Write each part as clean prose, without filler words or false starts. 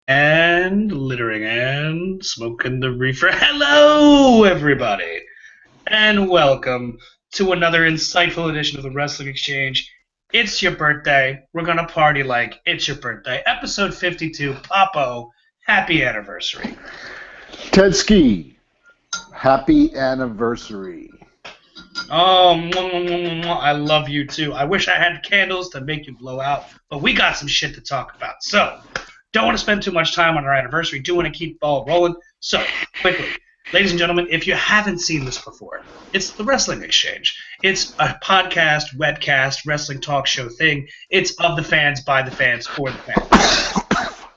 And littering and smoking the reefer. Hello, everybody, and welcome to another insightful edition of the Wrestling Exchange. It's your birthday. We're gonna party like it's your birthday. Episode 52. Papo, happy anniversary. Tedski, happy anniversary. Oh, I love you too. I wish I had candles to make you blow out, but we got some shit to talk about. So, don't want to spend too much time on our anniversary. Do want to keep the ball rolling. So, quickly, ladies and gentlemen, if you haven't seen this before, it's the Wrestling Exchange. It's a podcast, webcast, wrestling talk show thing. It's of the fans, by the fans, for the fans.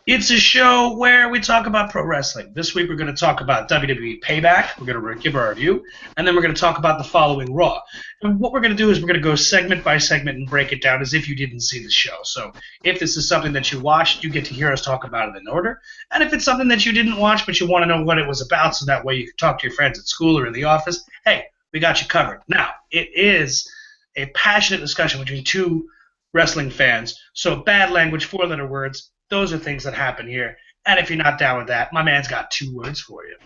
It's a show where we talk about pro wrestling. This week we're going to talk about WWE Payback. We're going to give our review, and then we're going to talk about the following Raw. And what we're going to do is we're going to go segment by segment and break it down as if you didn't see the show. So if this is something that you watched, you get to hear us talk about it in order. And if it's something that you didn't watch but you want to know what it was about so that way you can talk to your friends at school or in the office, hey, we got you covered. Now, it is a passionate discussion between two wrestling fans. So bad language, four-letter words, those are things that happen here. And if you're not down with that, my man's got two words for you.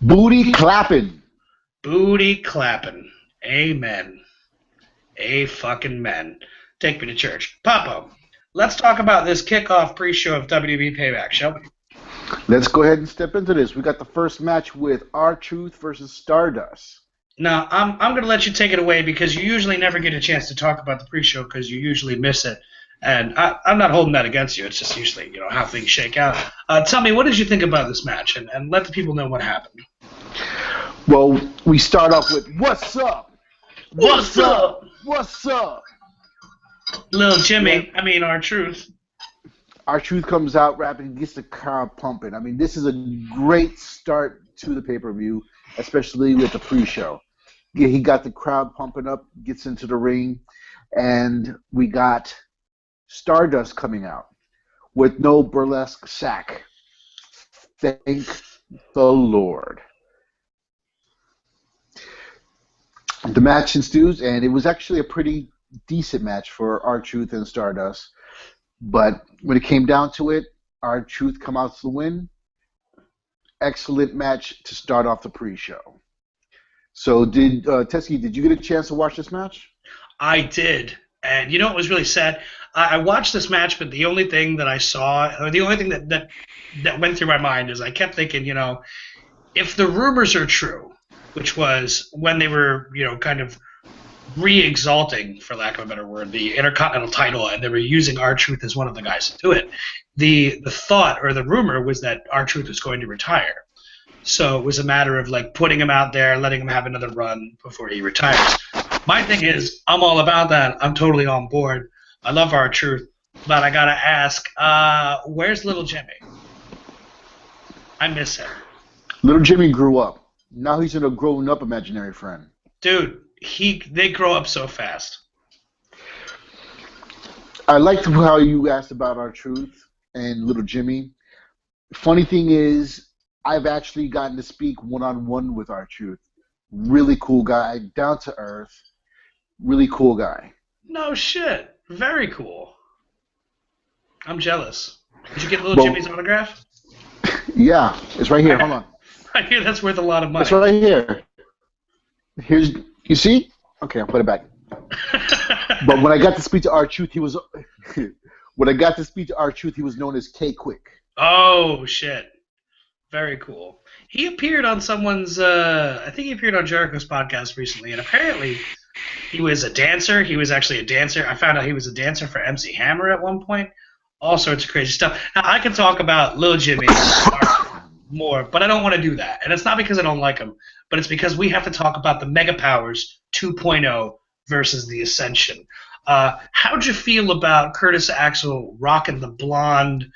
Booty clapping. Booty clapping. Amen. A fucking men. Take me to church. Papo, let's talk about this kickoff pre-show of WWE Payback, shall we? Let's go ahead and step into this. We got the first match with R-Truth versus Stardust. Now, I'm going to let you take it away because you usually never get a chance to talk about the pre-show because you usually miss it. And I'm not holding that against you. It's just usually, how things shake out. Tell me, what did you think about this match? And let the people know what happened. Well, we start off with, what's up? What's up? What's up? Little Jimmy, R-Truth. R-Truth comes out rapping, gets the crowd pumping. I mean, this is a great start to the pay-per-view, especially with the pre-show. He got the crowd pumping up, gets into the ring, and we got Stardust coming out with no burlesque sack. Thank the Lord. The match ensues, and it was actually a pretty decent match for R-Truth and Stardust. But when it came down to it, R-Truth come out to the win. Excellent match to start off the pre-show. So, Teskey, did you get a chance to watch this match? I did. And you know what was really sad? I watched this match, but the only thing that I saw, or the only thing that went through my mind is I kept thinking, if the rumors are true, which was when they were, kind of re-exalting, for lack of a better word, the Intercontinental title, and they were using R-Truth as one of the guys to do it, the thought or the rumor was that R-Truth was going to retire. So it was a matter of putting him out there, letting him have another run before he retires. My thing is, I'm all about that. I'm totally on board. I love R-Truth, but I gotta ask, where's little Jimmy? I miss him. Little Jimmy grew up. Now he's a grown-up imaginary friend. Dude, they grow up so fast. I liked how you asked about R-Truth and little Jimmy. Funny thing is, I've actually gotten to speak one-on-one with R-Truth. Really cool guy, down to earth. Really cool guy. No shit. Very cool. I'm jealous. Did you get little Jimmy's autograph? Yeah, it's right here. Hold on. I hear that's worth a lot of money. It's right here. You see? Okay, I'll put it back. But when I got to speak to R-Truth, he was known as K-Quick. Oh shit. Very cool. He appeared on someone's, I think he appeared on Jericho's podcast recently, and apparently he was a dancer. He was actually a dancer. I found out he was a dancer for MC Hammer at one point. All sorts of crazy stuff. Now, I can talk about Lil Jimmy more, but I don't want to do that. And it's not because I don't like him, but it's because we have to talk about the Mega Powers 2.0 versus the Ascension. How'd you feel about Curtis Axel rocking the blonde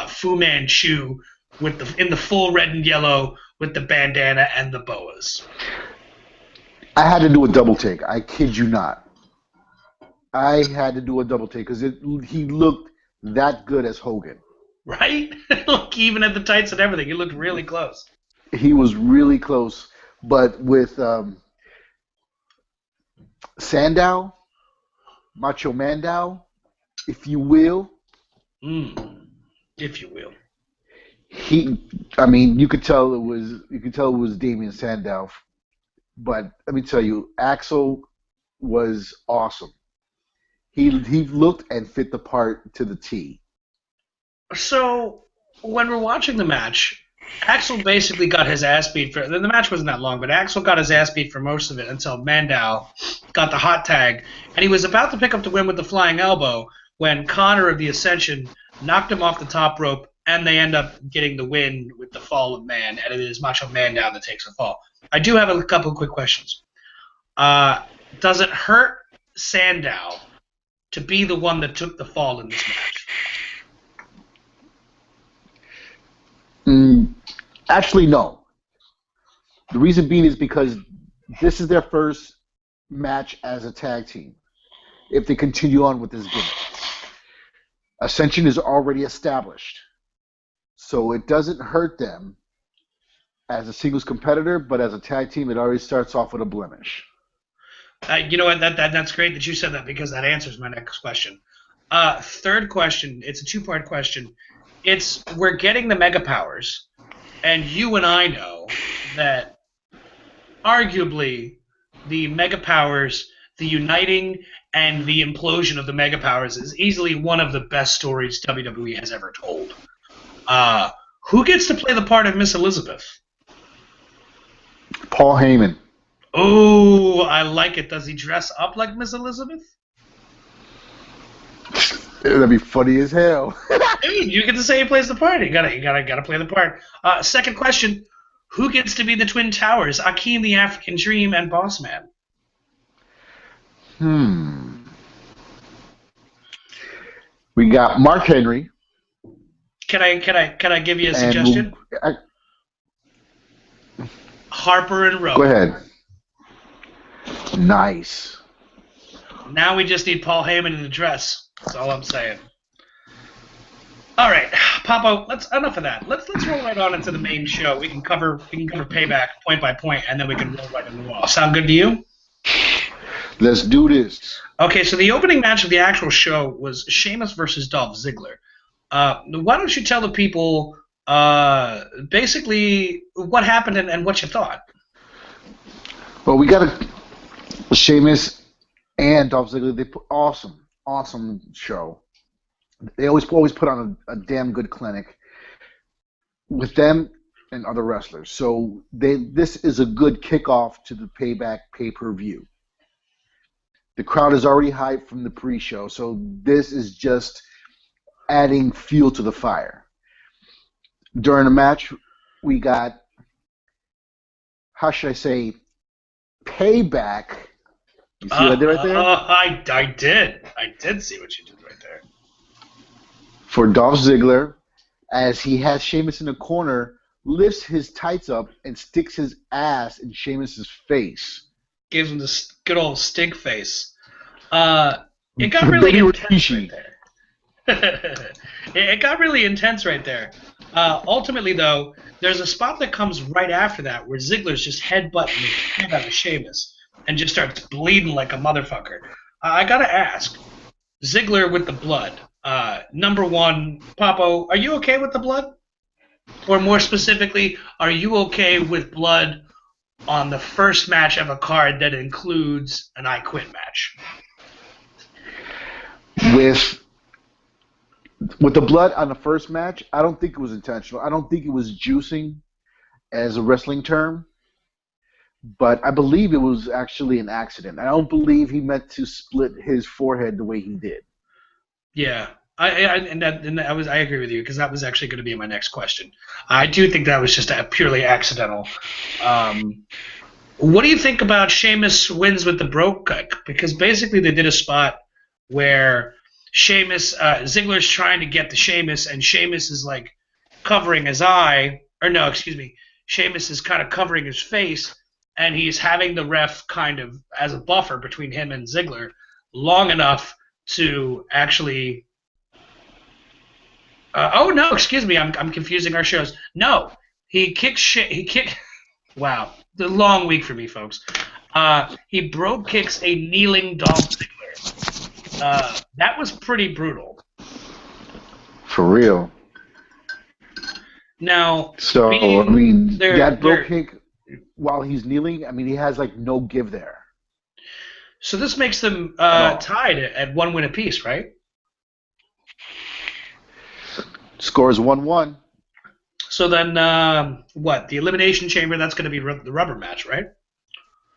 Fu Manchu in the full red and yellow with the bandana and the boas? I had to do a double take. I kid you not. I had to do a double take because he looked that good as Hogan. Right? Look, even at the tights and everything, he looked really close. He was really close. But with Sandow, Macho Mandow, if you will. If you will. You could tell it was Damien Sandow, but let me tell you, Axel was awesome. He looked and fit the part to the T. So when we're watching the match, Axel basically got his ass beat for the match wasn't that long, but Axel got his ass beat for most of it until Mandow got the hot tag, and he was about to pick up the win with the flying elbow when Connor of the Ascension knocked him off the top rope, and they end up getting the win with the fall of man, and it is Macho Mandow that takes the fall. I do have a couple of quick questions. Does it hurt Sandow to be the one that took the fall in this match? Actually, no. The reason being is because this is their first match as a tag team. If they continue on with this gimmick, Ascension is already established, so it doesn't hurt them as a singles competitor. But as a tag team, it already starts off with a blemish. You know what? That's great that you said that because that answers my next question. Third question. It's a two-part question. We're getting the mega powers, and you and I know that arguably the mega powers, the uniting and the implosion of the mega powers is easily one of the best stories WWE has ever told. Who gets to play the part of Miss Elizabeth? Paul Heyman. Oh, I like it. Does he dress up like Miss Elizabeth? That'd be funny as hell. Dude, you get to say he plays the part. You gotta play the part. Second question: who gets to be the Twin Towers? Akeem, the African Dream, and Boss Man. We got Mark Henry. Can I give you a suggestion? Harper and Rowan. Go ahead. Nice. Now we just need Paul Heyman in the dress. That's all I'm saying. All right, Papo. Enough of that. Let's roll right on into the main show. We can cover Payback point by point, and then we can roll right into Raw. Sound good to you? Let's do this. Okay, so the opening match of the actual show was Sheamus versus Dolph Ziggler. Why don't you tell the people basically what happened and what you thought? Well, we got a Sheamus and Dolph Ziggler. They put awesome show. They always put on a damn good clinic with them and other wrestlers. So this is a good kickoff to the Payback pay-per-view. The crowd is already hyped from the pre-show, so this is just adding fuel to the fire. During the match, we got, how should I say, Payback. You see what I did right there? I did see what you did right there. For Dolph Ziggler, as he has Sheamus in the corner, lifts his tights up and sticks his ass in Sheamus's face. Gives him this good old stink face. It got really intense right there. It got really intense right there. Ultimately, though, there's a spot that comes right after that where Ziggler's just headbutting the shit out of Sheamus and just starts bleeding like a motherfucker. I gotta ask, Ziggler with the blood. Number one, Papo, are you okay with the blood? Or more specifically, are you okay with blood on the first match of a card that includes an I Quit match? With the blood on the first match, I don't think it was intentional. I don't think it was juicing as a wrestling term. But I believe it was actually an accident. I don't believe he meant to split his forehead the way he did. Yeah, I agree with you because that was actually going to be my next question. I do think that was just a purely accidental. What do you think about Sheamus wins with the brogue kick? Because basically they did a spot where Ziggler's trying to get to Sheamus, and Sheamus is like covering his eye, or no, excuse me, Sheamus is kind of covering his face, and he's having the ref kind of as a buffer between him and Ziggler long enough to actually. Oh no, excuse me, I'm confusing our shows. No, he kicked. Wow, the long week for me, folks. He brogue kicks a kneeling Dolph Ziggler. that was pretty brutal. For real. Now, So, I being mean, that bro they're kick while he's kneeling, I mean, he has like no give there so this makes them at all. tied at 1 win apiece, right? Scores 1-1. So then, what? The Elimination Chamber, that's going to be the rubber match, right?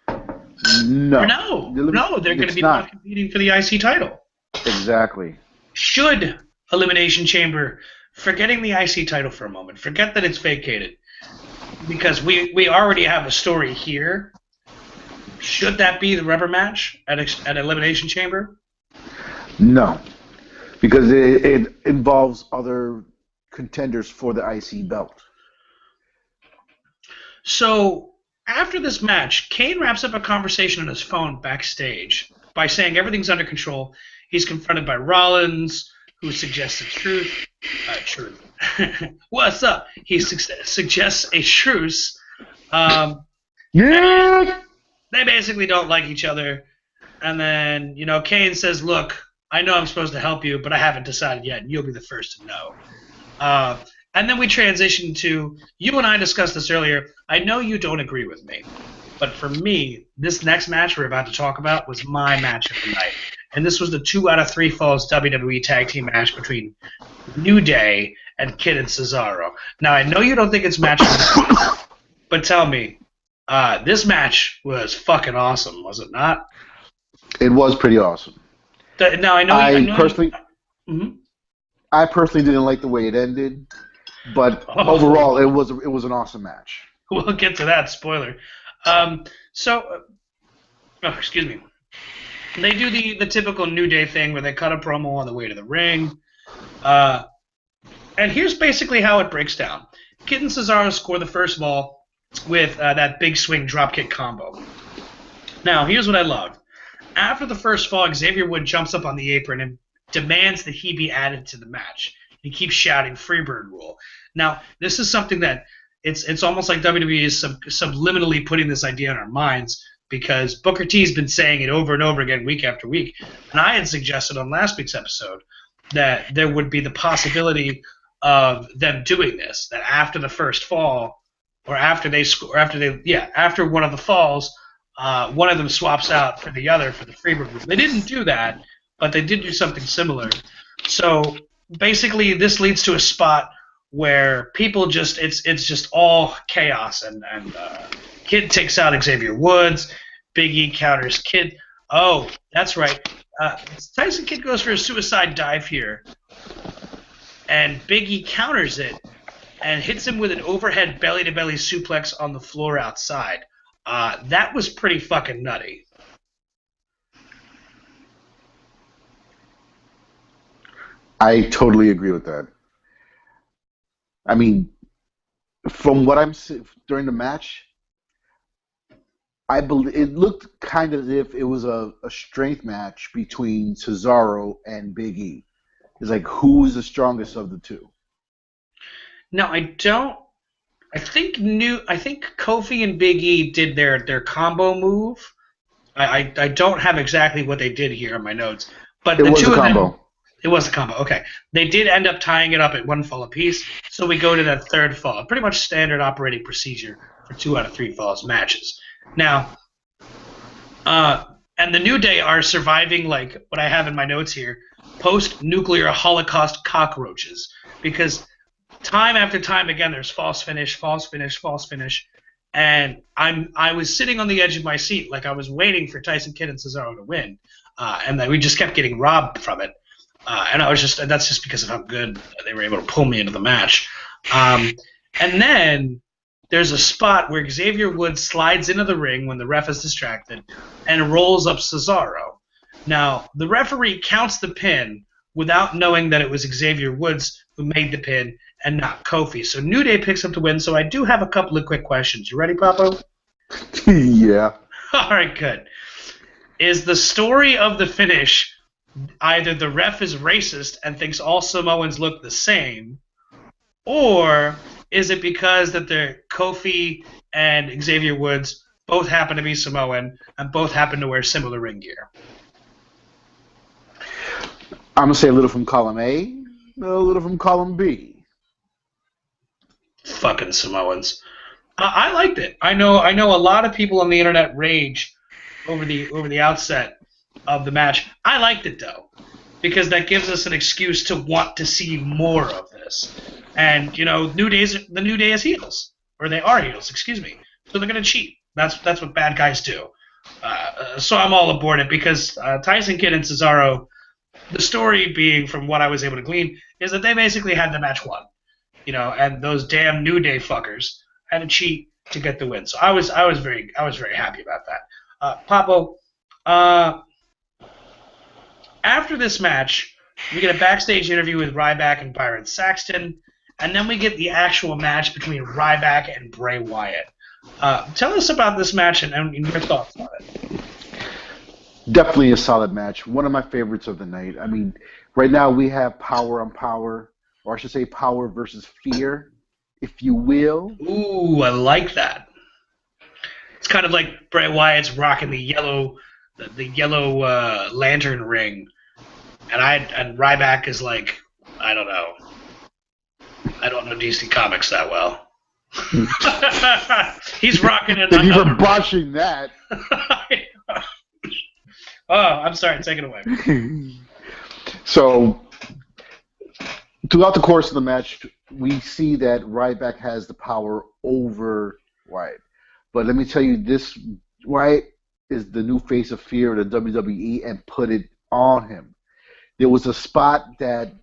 Or No. no, they're going to It's be both not. competing for the IC title. Exactly. Should Elimination Chamber, forgetting the IC title for a moment, forget that it's vacated, because we already have a story here. Should that be the rubber match at Elimination Chamber? No. Because it involves other contenders for the IC belt. So after this match, Kane wraps up a conversation on his phone backstage by saying everything's under control. He's confronted by Rollins, who suggests a truth. Truth. What's up? He suggests a truce. Yeah. They basically don't like each other. And then, Kane says, look, I know I'm supposed to help you, but I haven't decided yet, and you'll be the first to know. And then we transition to, you and I discussed this earlier, I know you don't agree with me, but for me, this next match we're about to talk about was my match of the night. And this was the 2 out of 3 Falls WWE Tag Team match between New Day and Kid and Cesaro. Now, I know you don't think it's match of the night, but tell me, this match was fucking awesome, was it not? It was pretty awesome. Now, I personally didn't like the way it ended, but Oh. overall, it was an awesome match. We'll get to that. Spoiler. Excuse me. They do the typical New Day thing where they cut a promo on the way to the ring. And here's basically how it breaks down. Kid and Cesaro score the first ball with that big swing dropkick combo. Now, here's what I love. After the first fall, Xavier Wood jumps up on the apron and demands that he be added to the match. He keeps shouting Freebird rule. Now, this is something that it's almost like WWE is subliminally putting this idea in our minds, because Booker T's been saying it over and over again week after week. And I had suggested on last week's episode that there would be the possibility of them doing this, that after the first fall, or after one of the falls, one of them swaps out for the other for the Freebird rule. They didn't do that, but they did do something similar. So basically, this leads to a spot where people it's just all chaos, and Kid takes out Xavier Woods, Big E counters Kid. Oh, that's right. Tyson Kidd goes for a suicide dive here, and Big E counters it and hits him with an overhead belly-to-belly suplex on the floor outside. That was pretty fucking nutty. I totally agree with that. I mean, from what I'm seeing during the match, I believe it looked kind of as if it was a strength match between Cesaro and Big E. It's like, who is the strongest of the two? Now, I think Kofi and Big E did their combo move. I don't have exactly what they did here in my notes, but It the was two a of them. combo. It was a combo. Okay, they did end up tying it up at 1 fall apiece, so we go to that third fall. Pretty much standard operating procedure for 2 out of 3 falls matches. Now, and the New Day are surviving, like what I have in my notes here, post-nuclear Holocaust cockroaches, because time after time again, there's false finish, false finish, false finish, and I was sitting on the edge of my seat, like I was waiting for Tyson Kidd and Cesaro to win, and then we just kept getting robbed from it, and that's just because of how good they were able to pull me into the match, and then there's a spot where Xavier Woods slides into the ring when the ref is distracted and rolls up Cesaro. Now, the referee counts the pin without knowing that it was Xavier Woods who made the pin and not Kofi. So New Day picks up the win, so I do have a couple of quick questions. You ready, Papo? Yeah. All right, good. Is the story of the finish either the ref is racist and thinks all Samoans look the same, or is it because that they're Kofi and Xavier Woods both happen to be Samoan and both happen to wear similar ring gear? I'm gonna say a little from column A, a little from column B. Fucking Samoans. I liked it. I know a lot of people on the internet rage over the outset of the match. I liked it though, because that gives us an excuse to want to see more of this. And the New Day is heels, or they are heels, excuse me. So they're gonna cheat. That's what bad guys do. So I'm all aboard it because Tyson Kidd and Cesaro, the story being from what I was able to glean, is that they basically had the match won. And those damn New Day fuckers had to cheat to get the win. So I was very happy about that. Papo, after this match, we get a backstage interview with Ryback and Byron Saxton, and then we get the actual match between Ryback and Bray Wyatt. Tell us about this match and your thoughts on it. Definitely a solid match. One of my favorites of the night. I mean, right now we have power on power, or I should say power versus fear, if you will. Ooh, I like that. It's kind of like Bray Wyatt's rocking the yellow lantern ring, and Ryback is like, I don't know DC Comics that well. He's rocking it. Thank you for botching that. Oh, I'm sorry. Take it away. So, throughout the course of the match, we see that Ryback has the power over Wyatt. But let me tell you, this Wyatt is the new face of fear of the WWE and put it on him. There was a spot that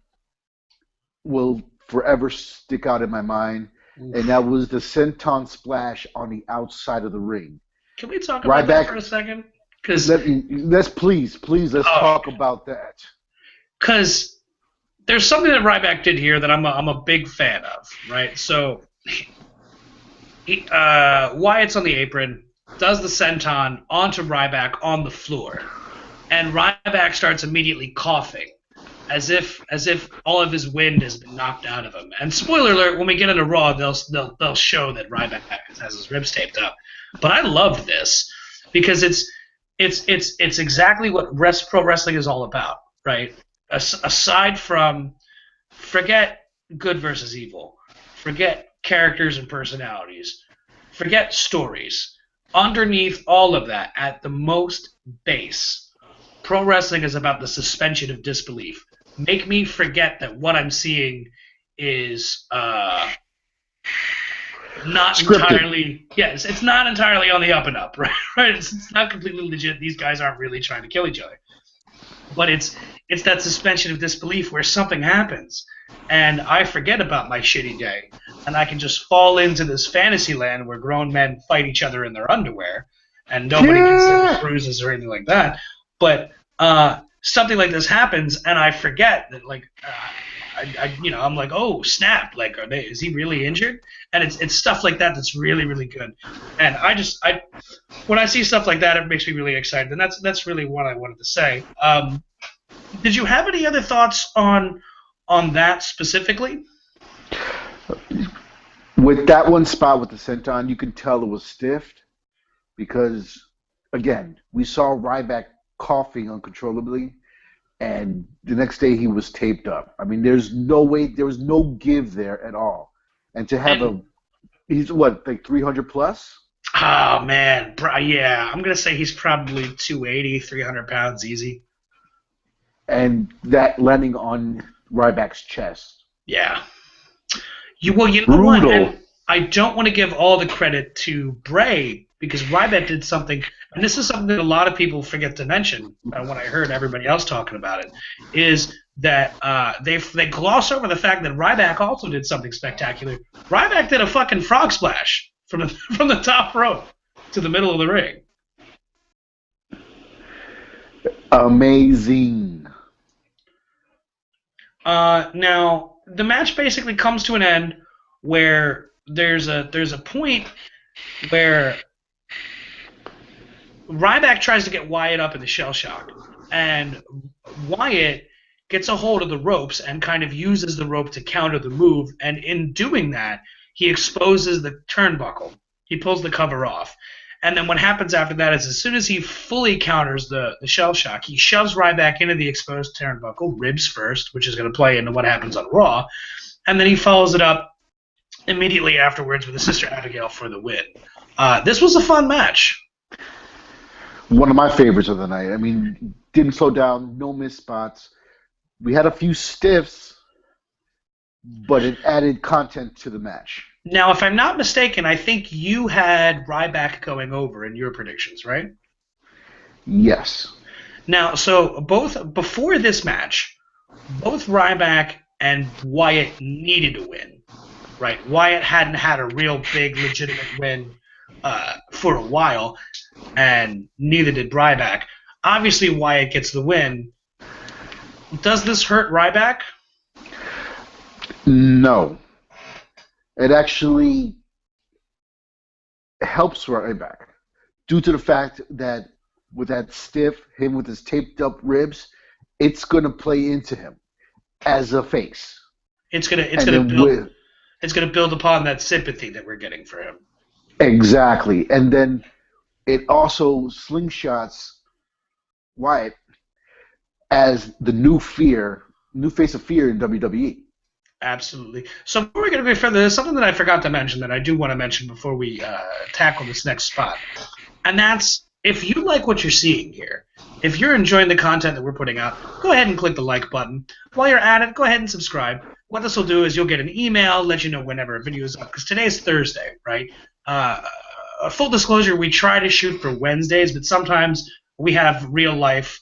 will forever stick out in my mind, and that was the senton splash on the outside of the ring. Can we talk about that for a second? Let's please talk about that. Because there's something that Ryback did here that I'm a big fan of, right? So Wyatt's on the apron, does the senton onto Ryback on the floor, and Ryback starts immediately coughing, as if all of his wind has been knocked out of him. And spoiler alert: when we get into Raw, they'll show that Ryback has his ribs taped up. But I love this because it's exactly what pro wrestling is all about, right? Aside from, forget good versus evil, forget characters and personalities, forget stories. Underneath all of that, at the most base, pro wrestling is about the suspension of disbelief. Make me forget that what I'm seeing is not scripted. Entirely. Yes, it's not entirely on the up and up, right? It's not completely legit. These guys aren't really trying to kill each other, but it's that suspension of disbelief where something happens, and I forget about my shitty day, and I can just fall into this fantasy land where grown men fight each other in their underwear, and nobody gets bruises or anything like that. But something like this happens, and I forget that, like, I'm like, oh snap! Like, is he really injured? And it's stuff like that that's really, really good. And when I see stuff like that, it makes me really excited. And that's really what I wanted to say. Did you have any other thoughts on that specifically? With that one spot with the senton, you could tell it was stiffed because, again, we saw Ryback coughing uncontrollably, and the next day he was taped up. I mean, there was no give there at all. And to have he's what, like 300 plus? Oh man, yeah, I'm gonna say he's probably 280, 300 pounds easy. And that landing on Ryback's chest. Yeah. You know what? And I don't want to give all the credit to Bray because Ryback did something, and this is something that a lot of people forget to mention when I heard everybody else talking about it, is that they gloss over the fact that Ryback also did something spectacular. Ryback did a fucking frog splash from the top rope to the middle of the ring. Amazing. Now the match basically comes to an end where there's a point where Ryback tries to get Wyatt up in the shell shock, and Wyatt gets a hold of the ropes and kind of uses the rope to counter the move, and in doing that, he exposes the turnbuckle. He pulls the cover off. And then what happens after that is as soon as he fully counters the shell shock, he shoves Ryback into the exposed turnbuckle, ribs first, which is going to play into what happens on Raw. And then he follows it up immediately afterwards with his sister Abigail for the win. This was a fun match. One of my favorites of the night. I mean, didn't slow down, no missed spots. We had a few stiffs, but it added content to the match. Now, if I'm not mistaken, I think you had Ryback going over in your predictions, right? Yes. Now, so before this match, both Ryback and Wyatt needed to win, right? Wyatt hadn't had a real big, legitimate win for a while, and neither did Ryback. Obviously, Wyatt gets the win. Does this hurt Ryback? No. It actually helps Ryback due to the fact that with that stiff, him with his taped up ribs, it's going to play into him as a face. It's gonna build upon that sympathy that we're getting for him. Exactly, and then it also slingshots Wyatt as the new face of fear in WWE. Absolutely. So before we get any further, there's something that I forgot to mention that I do want to mention before we tackle this next spot. And that's, if you like what you're seeing here, if you're enjoying the content that we're putting out, go ahead and click the like button. While you're at it, go ahead and subscribe. What this will do is you'll get an email, let you know whenever a video is up, because today's Thursday, right? Full disclosure, we try to shoot for Wednesdays, but sometimes we have real life.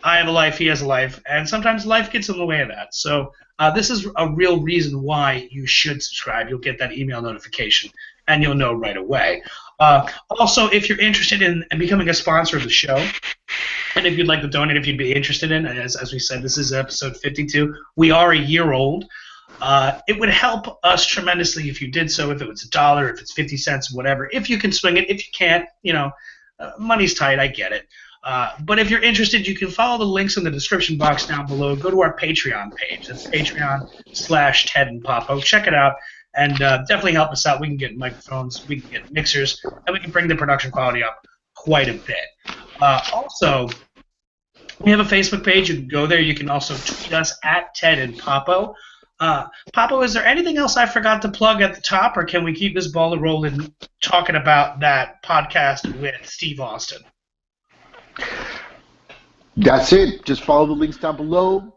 I have a life, he has a life, and sometimes life gets in the way of that. So this is a real reason why you should subscribe. You'll get that email notification, and you'll know right away. Also, if you're interested in becoming a sponsor of the show, and if you'd like to donate, if you'd be interested in, as we said, this is episode 52. We are a year old. It would help us tremendously if you did so, if it was $1, if it's 50 cents, whatever. If you can swing it, if you can't, money's tight, I get it. But if you're interested, you can follow the links in the description box down below. Go to our Patreon page. That's Patreon/Ted and Popo. Check it out, and definitely help us out. We can get microphones, we can get mixers, and we can bring the production quality up quite a bit. Also, we have a Facebook page. You can go there. You can also tweet us at Ted and Popo. Popo, is there anything else I forgot to plug at the top, or can we keep this ball rolling talking about that podcast with Steve Austin? That's it. Just follow the links down below.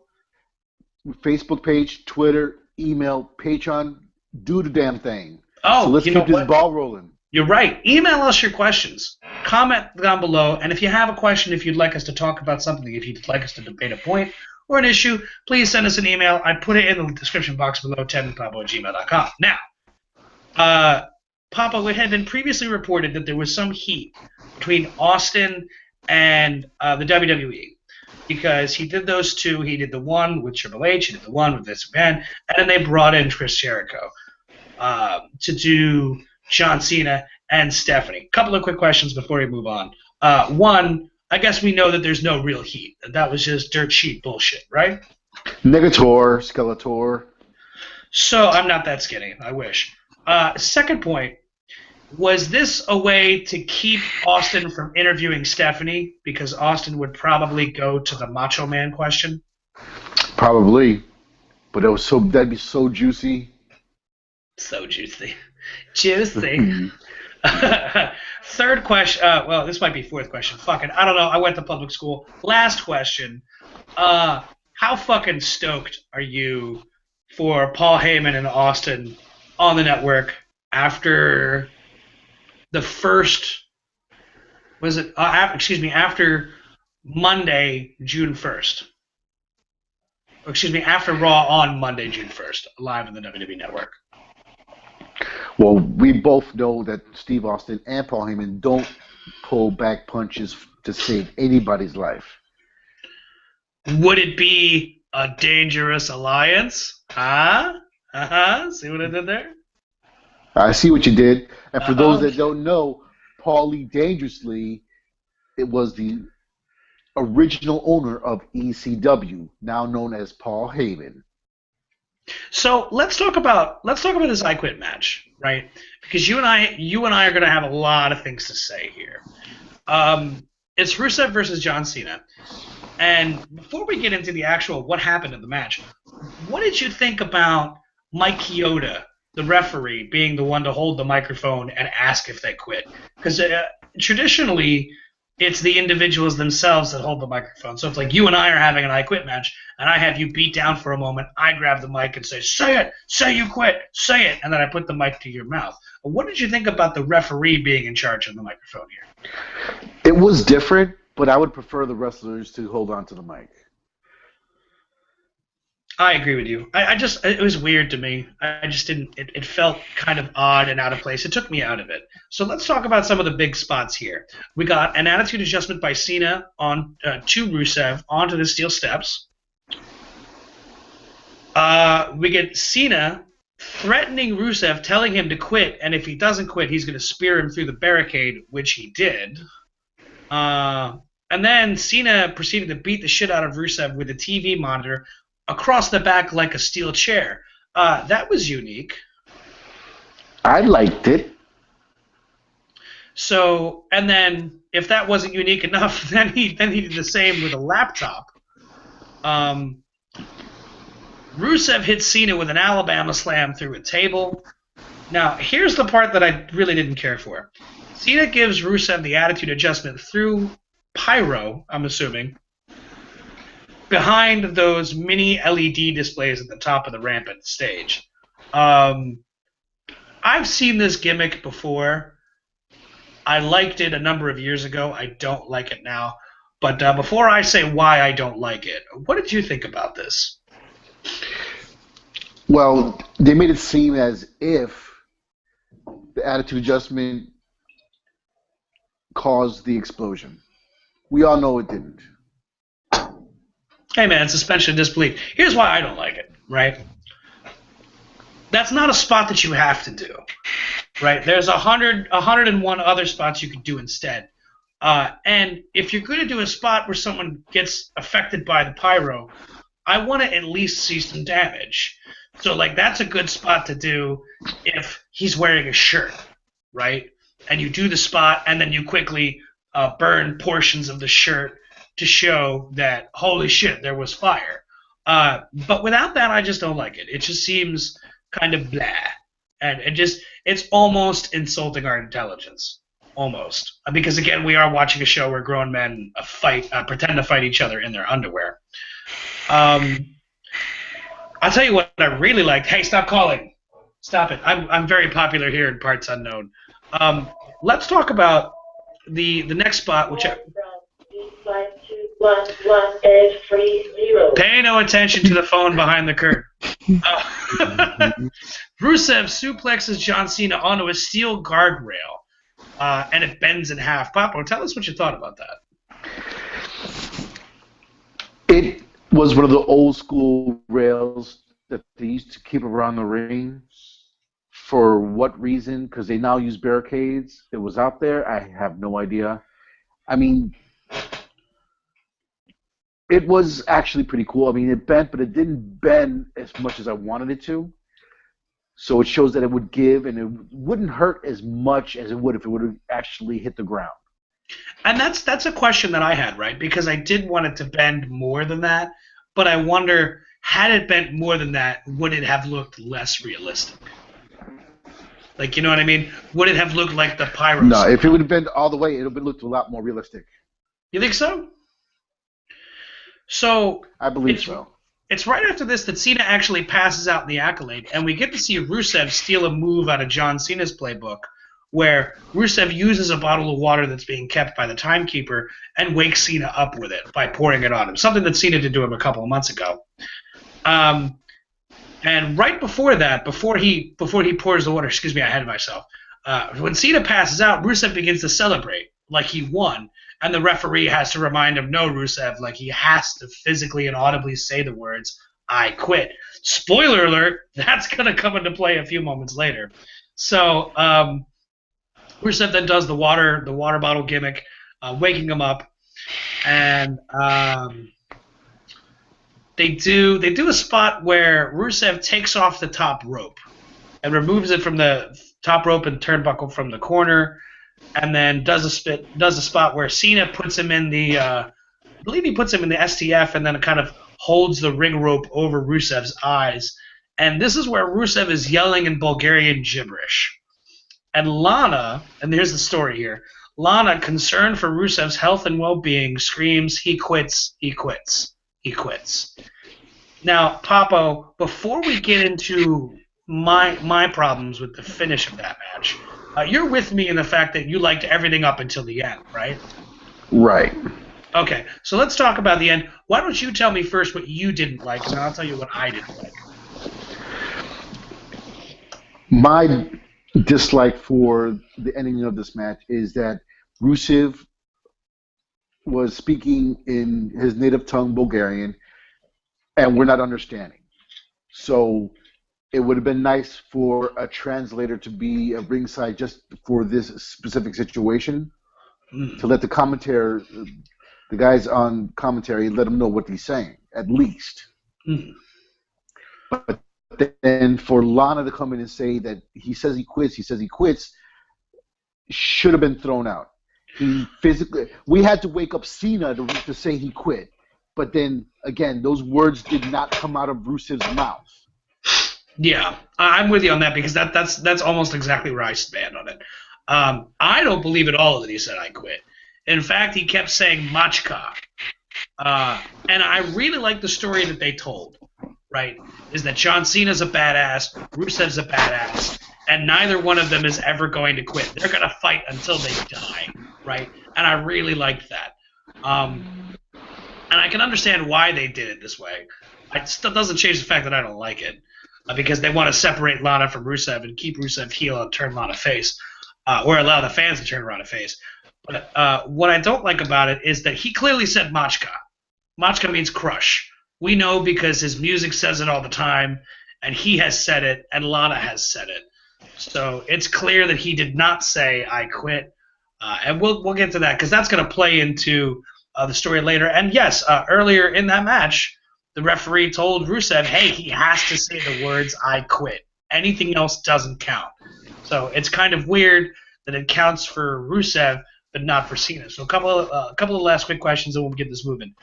Facebook page, Twitter, email, Patreon. Do the damn thing. Oh, so let's keep this ball rolling. You're right. Email us your questions. Comment down below. And if you have a question, if you'd like us to talk about something, if you'd like us to debate a point or an issue, please send us an email. I put it in the description box below, tedandpapa@gmail.com. Now, Papa, it had been previously reported that there was some heat between Austin and the WWE, because he did those two. He did the one with Triple H, he did the one with Vince McMahon, and then they brought in Chris Jericho to do John Cena and Stephanie. Couple of quick questions before we move on. One, I guess we know that there's no real heat. That was just dirt sheet bullshit, right? Negator, Skeletor. So I'm not that skinny. I wish. Second point, was this a way to keep Austin from interviewing Stephanie, because Austin would probably go to the Macho Man question? Probably, but that'd be so juicy. So juicy, juicy. Third question. Well, this might be fourth question. Fuck it. I don't know. I went to public school. Last question. How fucking stoked are you for Paul Heyman and Austin on the network after the first, after Monday, June 1st. After Raw on Monday, June 1st, live on the WWE Network. Well, we both know that Steve Austin and Paul Heyman don't pull back punches to save anybody's life. Would it be a dangerous alliance? Huh? See what I did there? I see what you did. And for those that don't know, Paulie Dangerously, it was the original owner of ECW, now known as Paul Heyman. So let's talk about this I Quit match, right? Because you and I are going to have a lot of things to say here. It's Rusev versus John Cena, and before we get into the actual what happened in the match, what did you think about Mike Chioda, the referee, being the one to hold the microphone and ask if they quit? Because traditionally, it's the individuals themselves that hold the microphone. So it's like you and I are having an I Quit match, and I have you beat down for a moment. I grab the mic and say it, say you quit, say it, and then I put the mic to your mouth. What did you think about the referee being in charge of the microphone here? It was different, but I would prefer the wrestlers to hold on to the mic. I agree with you. It was weird to me. I just didn't, it felt kind of odd and out of place. It took me out of it. So let's talk about some of the big spots here. We got an attitude adjustment by Cena on to Rusev onto the steel steps. We get Cena threatening Rusev, telling him to quit, and if he doesn't quit, he's going to spear him through the barricade, which he did. And then Cena proceeded to beat the shit out of Rusev with a TV monitor across the back like a steel chair. That was unique. I liked it. So, and then if that wasn't unique enough, then he did the same with a laptop. Rusev hit Cena with an Alabama slam through a table. Now, here's the part that I really didn't care for. Cena gives Rusev the attitude adjustment through pyro, I'm assuming, behind those mini LED displays at the top of the ramp at the stage. I've seen this gimmick before. I liked it a number of years ago. I don't like it now. But before I say why I don't like it, what did you think about this? Well, they made it seem as if the attitude adjustment caused the explosion. We all know it didn't. Hey man, suspension of disbelief. Here's why I don't like it, right? That's not a spot that you have to do, right? There's 101 other spots you could do instead. And if you're going to do a spot where someone gets affected by the pyro, I want to at least see some damage. So, like, that's a good spot to do if he's wearing a shirt, right? And you do the spot, and then you quickly burn portions of the shirt to show that, holy shit, there was fire. But without that, I just don't like it. It just seems kind of blah. And it's almost insulting our intelligence. Almost. Because, again, we are watching a show where grown men pretend to fight each other in their underwear. I'll tell you what I really liked. Hey, stop calling. Stop it. I'm very popular here in parts unknown. Let's talk about the next spot, which pay no attention to the phone behind the curtain. Rusev suplexes John Cena onto a steel guardrail, and it bends in half. Papo, tell us what you thought about that. It was one of the old school rails that they used to keep around the ring. For what reason? Because they now use barricades. It was out there. I have no idea. I mean, it was actually pretty cool. I mean, it bent, but it didn't bend as much as I wanted it to. So it shows that it would give, and it wouldn't hurt as much as it would if it would have actually hit the ground. And that's a question that I had, right? Because I did want it to bend more than that, but I wonder, had it bent more than that, would it have looked less realistic? Like, you know what I mean? Would it have looked like the pyro? No, if it would have bent all the way, it would have looked a lot more realistic. You think so? So I believe so. It's right after this that Cena actually passes out in the Accolade, and we get to see Rusev steal a move out of John Cena's playbook, where Rusev uses a bottle of water that's being kept by the timekeeper and wakes Cena up with it by pouring it on him, something that Cena did to him a couple of months ago. And right before that, before he pours the water, excuse me, I ahead of myself, when Cena passes out, Rusev begins to celebrate like he won, and the referee has to remind him, no, Rusev, like he has to physically and audibly say the words, I quit. Spoiler alert, that's going to come into play a few moments later. So Rusev then does the water bottle gimmick, waking him up, and They do a spot where Rusev takes off the top rope and removes it from the top rope and turnbuckle from the corner, and then does a spot where Cena puts him in the I believe he puts him in the STF, and then it kind of holds the ring rope over Rusev's eyes. And this is where Rusev is yelling in Bulgarian gibberish. And Lana, and here's the story here, Lana, concerned for Rusev's health and well-being, screams, "He quits, he quits, he quits." Now, Papo, before we get into my problems with the finish of that match, you're with me in the fact that you liked everything up until the end, right? Right. Okay, so let's talk about the end. Why don't you tell me first what you didn't like, and then I'll tell you what I didn't like. My dislike for the ending of this match is that Rusev was speaking in his native tongue, Bulgarian, and we're not understanding. So it would have been nice for a translator to be at ringside just for this specific situation, to let the commentator, the guys on commentary, let them know what he's saying, at least. But then for Lana to come in and say that he says he quits, should have been thrown out. We had to wake up Cena to say he quit. But then, again, those words did not come out of Rusev's mouth. Yeah, I'm with you on that, because that's almost exactly where I stand on it. I don't believe at all that he said I quit. In fact, he kept saying Machka. And I really like the story that they told, right? Is that John Cena's a badass, Rusev's a badass, and neither one of them is ever going to quit. They're going to fight until they die, right? And I really liked that. And I can understand why they did it this way. It still doesn't change the fact that I don't like it, because they want to separate Lana from Rusev and keep Rusev heel and turn Lana face, or allow the fans to turn Lana face. But what I don't like about it is that he clearly said Machka. Machka means crush. We know because his music says it all the time, and he has said it, and Lana has said it. So it's clear that he did not say I quit, and we'll get to that, because that's going to play into the story later. And yes, earlier in that match, the referee told Rusev, hey, he has to say the words I quit. Anything else doesn't count. So it's kind of weird that it counts for Rusev, but not for Cena. So a couple of last quick questions, and we'll get this moving.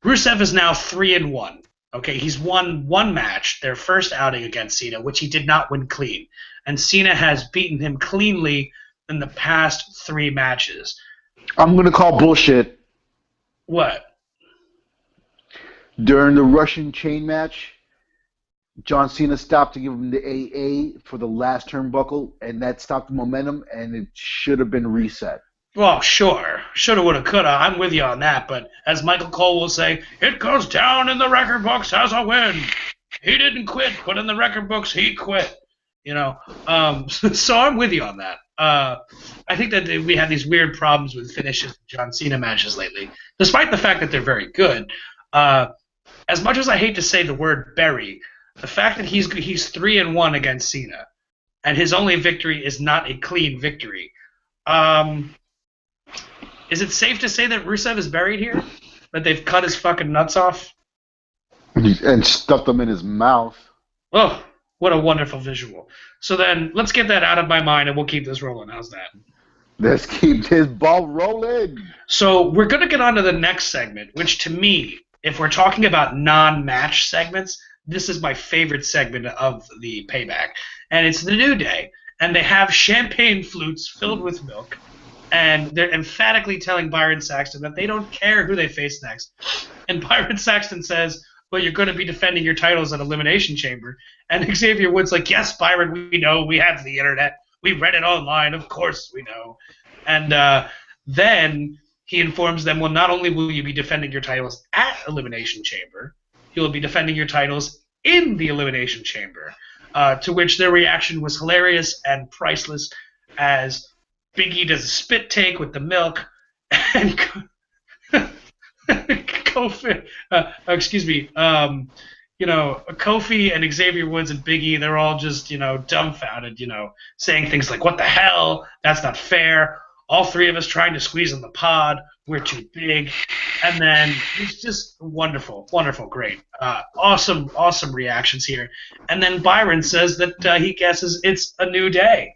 Rusev is now 3-1. Okay, he's won one match, their first outing against Cena, which he did not win clean. And Cena has beaten him cleanly in the past 3 matches. I'm going to call bullshit. What? During the Russian chain match, John Cena stopped to give him the AA for the last turnbuckle, and that stopped the momentum, and it should have been reset. Well, sure. Shoulda, woulda, coulda. I'm with you on that. But as Michael Cole will say, it goes down in the record books as a win. He didn't quit, but in the record books, he quit. You know, so I'm with you on that. I think that we have these weird problems with finishes of John Cena matches lately, despite the fact that they're very good. As much as I hate to say the word bury, the fact that he's 3-1 against Cena, and his only victory is not a clean victory. Is it safe to say that Rusev is buried here? That they've cut his fucking nuts off? And stuffed them in his mouth. Oh, what a wonderful visual. So then, let's get that out of my mind, and we'll keep this rolling. How's that? Let's keep this ball rolling. So we're going to get on to the next segment, which to me, if we're talking about non-match segments, this is my favorite segment of the Payback. And it's the New Day. And they have champagne flutes filled with milk. And they're emphatically telling Byron Saxton that they don't care who they face next. And Byron Saxton says, well, you're going to be defending your titles at Elimination Chamber. And Xavier Woods like, yes, Byron, we know. We have the internet. We read it online. Of course we know. And then he informs them, well, not only will you be defending your titles at Elimination Chamber, you will be defending your titles in the Elimination Chamber. To which their reaction was hilarious and priceless, as Big E does a spit take with the milk, and Kofi, Kofi and Xavier Woods and Big E, they're all just, dumbfounded, saying things like, what the hell? That's not fair. all three of us trying to squeeze in the pod. We're too big. And then it's just wonderful, wonderful, great. Awesome, awesome reactions here. And then Byron says that he guesses it's a new day.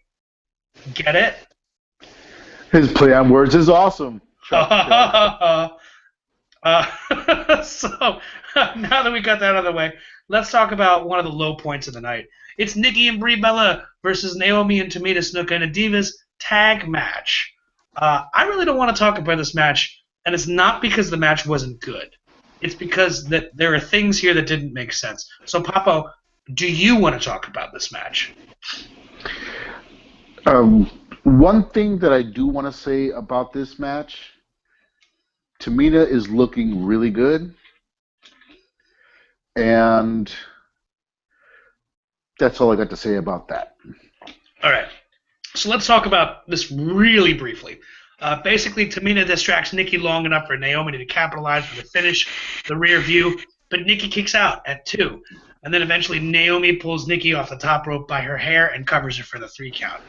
Get it? His play on words is awesome. So now that we got that out of the way, let's talk about one of the low points of the night. It's Nikki and Brie Bella versus Naomi and Tamina Snuka in a Divas tag match. I really don't want to talk about this match, and it's not because the match wasn't good. It's because that there are things here that didn't make sense. So, Papo, do you want to talk about this match? One thing that I do want to say about this match, Tamina is looking really good, and that's all I got to say about that. All right. So let's talk about this really briefly. Basically, Tamina distracts Nikki long enough for Naomi to capitalize for the finish, the rear view, but Nikki kicks out at 2. And then eventually Naomi pulls Nikki off the top rope by her hair and covers her for the 3 count.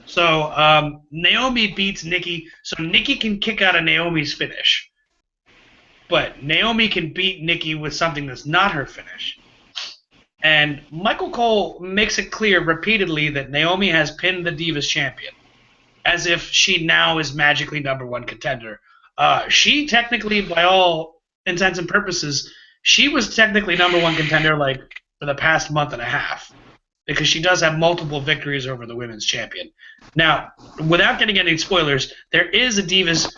So Naomi beats Nikki, so Nikki can kick out of Naomi's finish. But Naomi can beat Nikki with something that's not her finish. And Michael Cole makes it clear repeatedly that Naomi has pinned the Divas champion, as if she now is magically #1 contender. She technically, by all intents and purposes, she was technically #1 contender like for the past month and a half, because she does have multiple victories over the women's champion. Now, without getting any spoilers, there is a Divas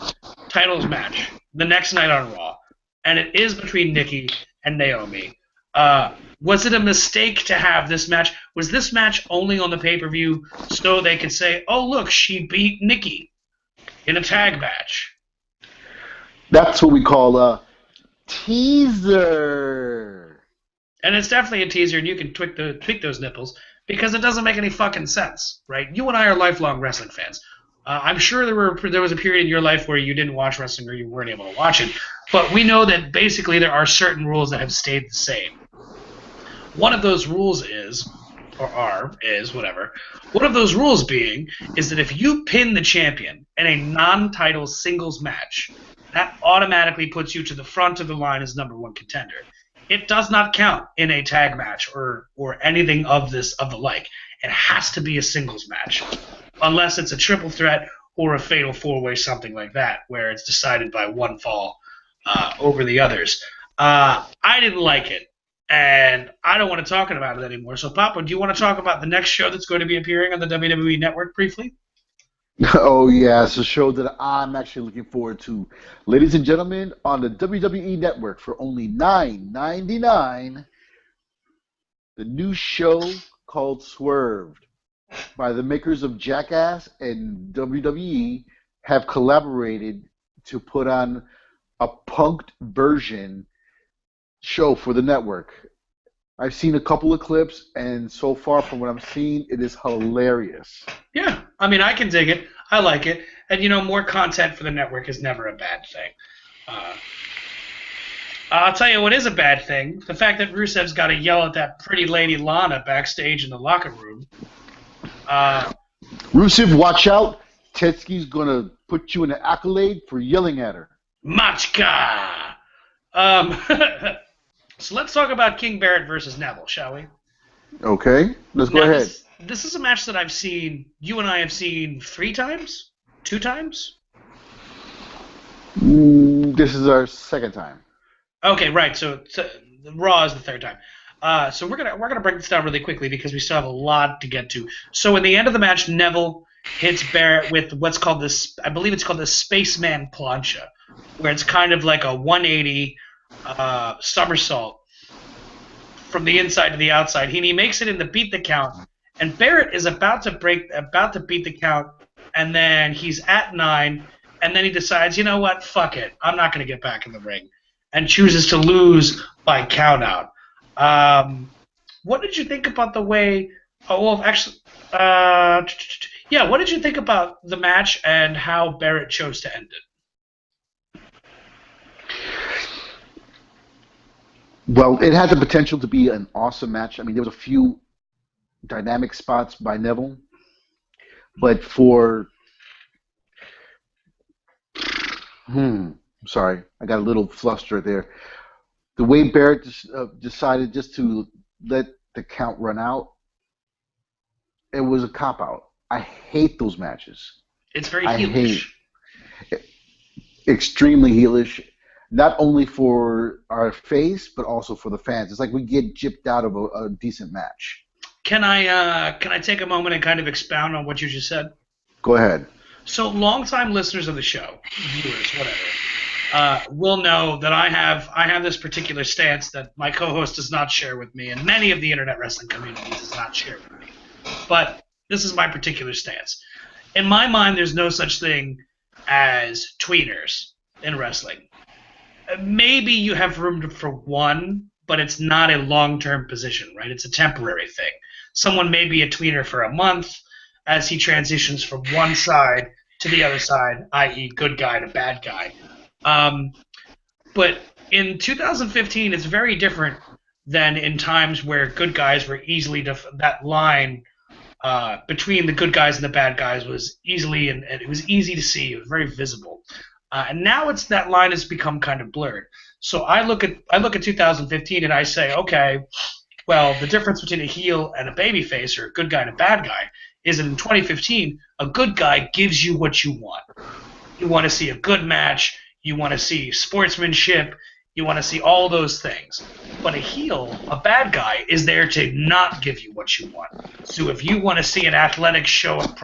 titles match the next night on Raw, and it is between Nikki and Naomi. Was it a mistake to have this match? Was this match only on the pay-per-view so they could say, oh, look, she beat Nikki in a tag match? That's what we call a teaser. And it's definitely a teaser, and you can tweak those nipples, because it doesn't make any fucking sense, right? You and I are lifelong wrestling fans. I'm sure there was a period in your life where you didn't watch wrestling or you weren't able to watch it, but we know that basically there are certain rules that have stayed the same. One of those rules is, whatever. One of those rules being is that if you pin the champion in a non-title singles match, that automatically puts you to the front of the line as #1 contender. It does not count in a tag match or anything of the like. It has to be a singles match, unless it's a triple threat or a fatal 4-way, something like that, where it's decided by one fall over the others. I didn't like it, and I don't want to talk about it anymore. So, Papa, do you want to talk about the next show that's going to be appearing on the WWE Network briefly? Oh, yeah, it's a show that I'm actually looking forward to. Ladies and gentlemen, on the WWE Network for only $9.99, the new show called Swerved by the makers of Jackass and WWE have collaborated to put on a punked version show for the network. I've seen a couple of clips, and so far from what I'm seeing, it is hilarious. Yeah, I mean, I can dig it. I like it. And, more content for the network is never a bad thing. I'll tell you what is a bad thing. The fact that Rusev's got to yell at that pretty lady Lana backstage in the locker room. Rusev, watch out. Tetsuki's going to put you in an accolade for yelling at her. Machka! So let's talk about King Barrett versus Neville, shall we? Okay, let's go ahead. This is a match that you and I have seen 3 times? 2 times? This is our 2nd time. Okay, right. So Raw is the 3rd time. So we're gonna break this down really quickly because we still have a lot to get to. So in the end of the match, Neville hits Barrett with what's called I believe it's called the Spaceman Plancha, where it's kind of like a 180 somersault from the inside to the outside. He makes it in the beat the count, and Barrett is about to beat the count, and then he's at 9, and then he decides, you know what, fuck it, I'm not going to get back in the ring, and chooses to lose by count out. What did you think about the way? What did you think about the match and how Barrett chose to end it? Well, it had the potential to be an awesome match. I mean, there was a few dynamic spots by Neville, but for Sorry, I got a little flustered there. The way Barrett decided just to let the count run out, it was a cop out. I hate those matches. It's very I hate heelish. extremely heelish, not only for our face but also for the fans. It's like we get gypped out of a decent match. Can I take a moment and kind of expound on what you just said? Go ahead. So, longtime listeners of the show, viewers, whatever, will know that I have this particular stance that my co-host does not share with me, and many of the internet wrestling community does not share with me. But this is my particular stance. In my mind, there's no such thing as tweeners in wrestling. Maybe you have room for one, but it's not a long-term position, right? It's a temporary thing. Someone may be a tweener for a month as he transitions from one side to the other side, i.e. good guy to bad guy. But in 2015, it's very different than in times where good guys were easily that line between the good guys and the bad guys was easily and it was easy to see. It was very visible. And now that line has become kind of blurred. So I look at 2015 and I say, okay, well, the difference between a heel and a babyface or a good guy and a bad guy is that in 2015, a good guy gives you what you want. You want to see a good match. You want to see sportsmanship. You want to see all those things. But a heel, a bad guy, is there to not give you what you want. So if you want to see an athletic show of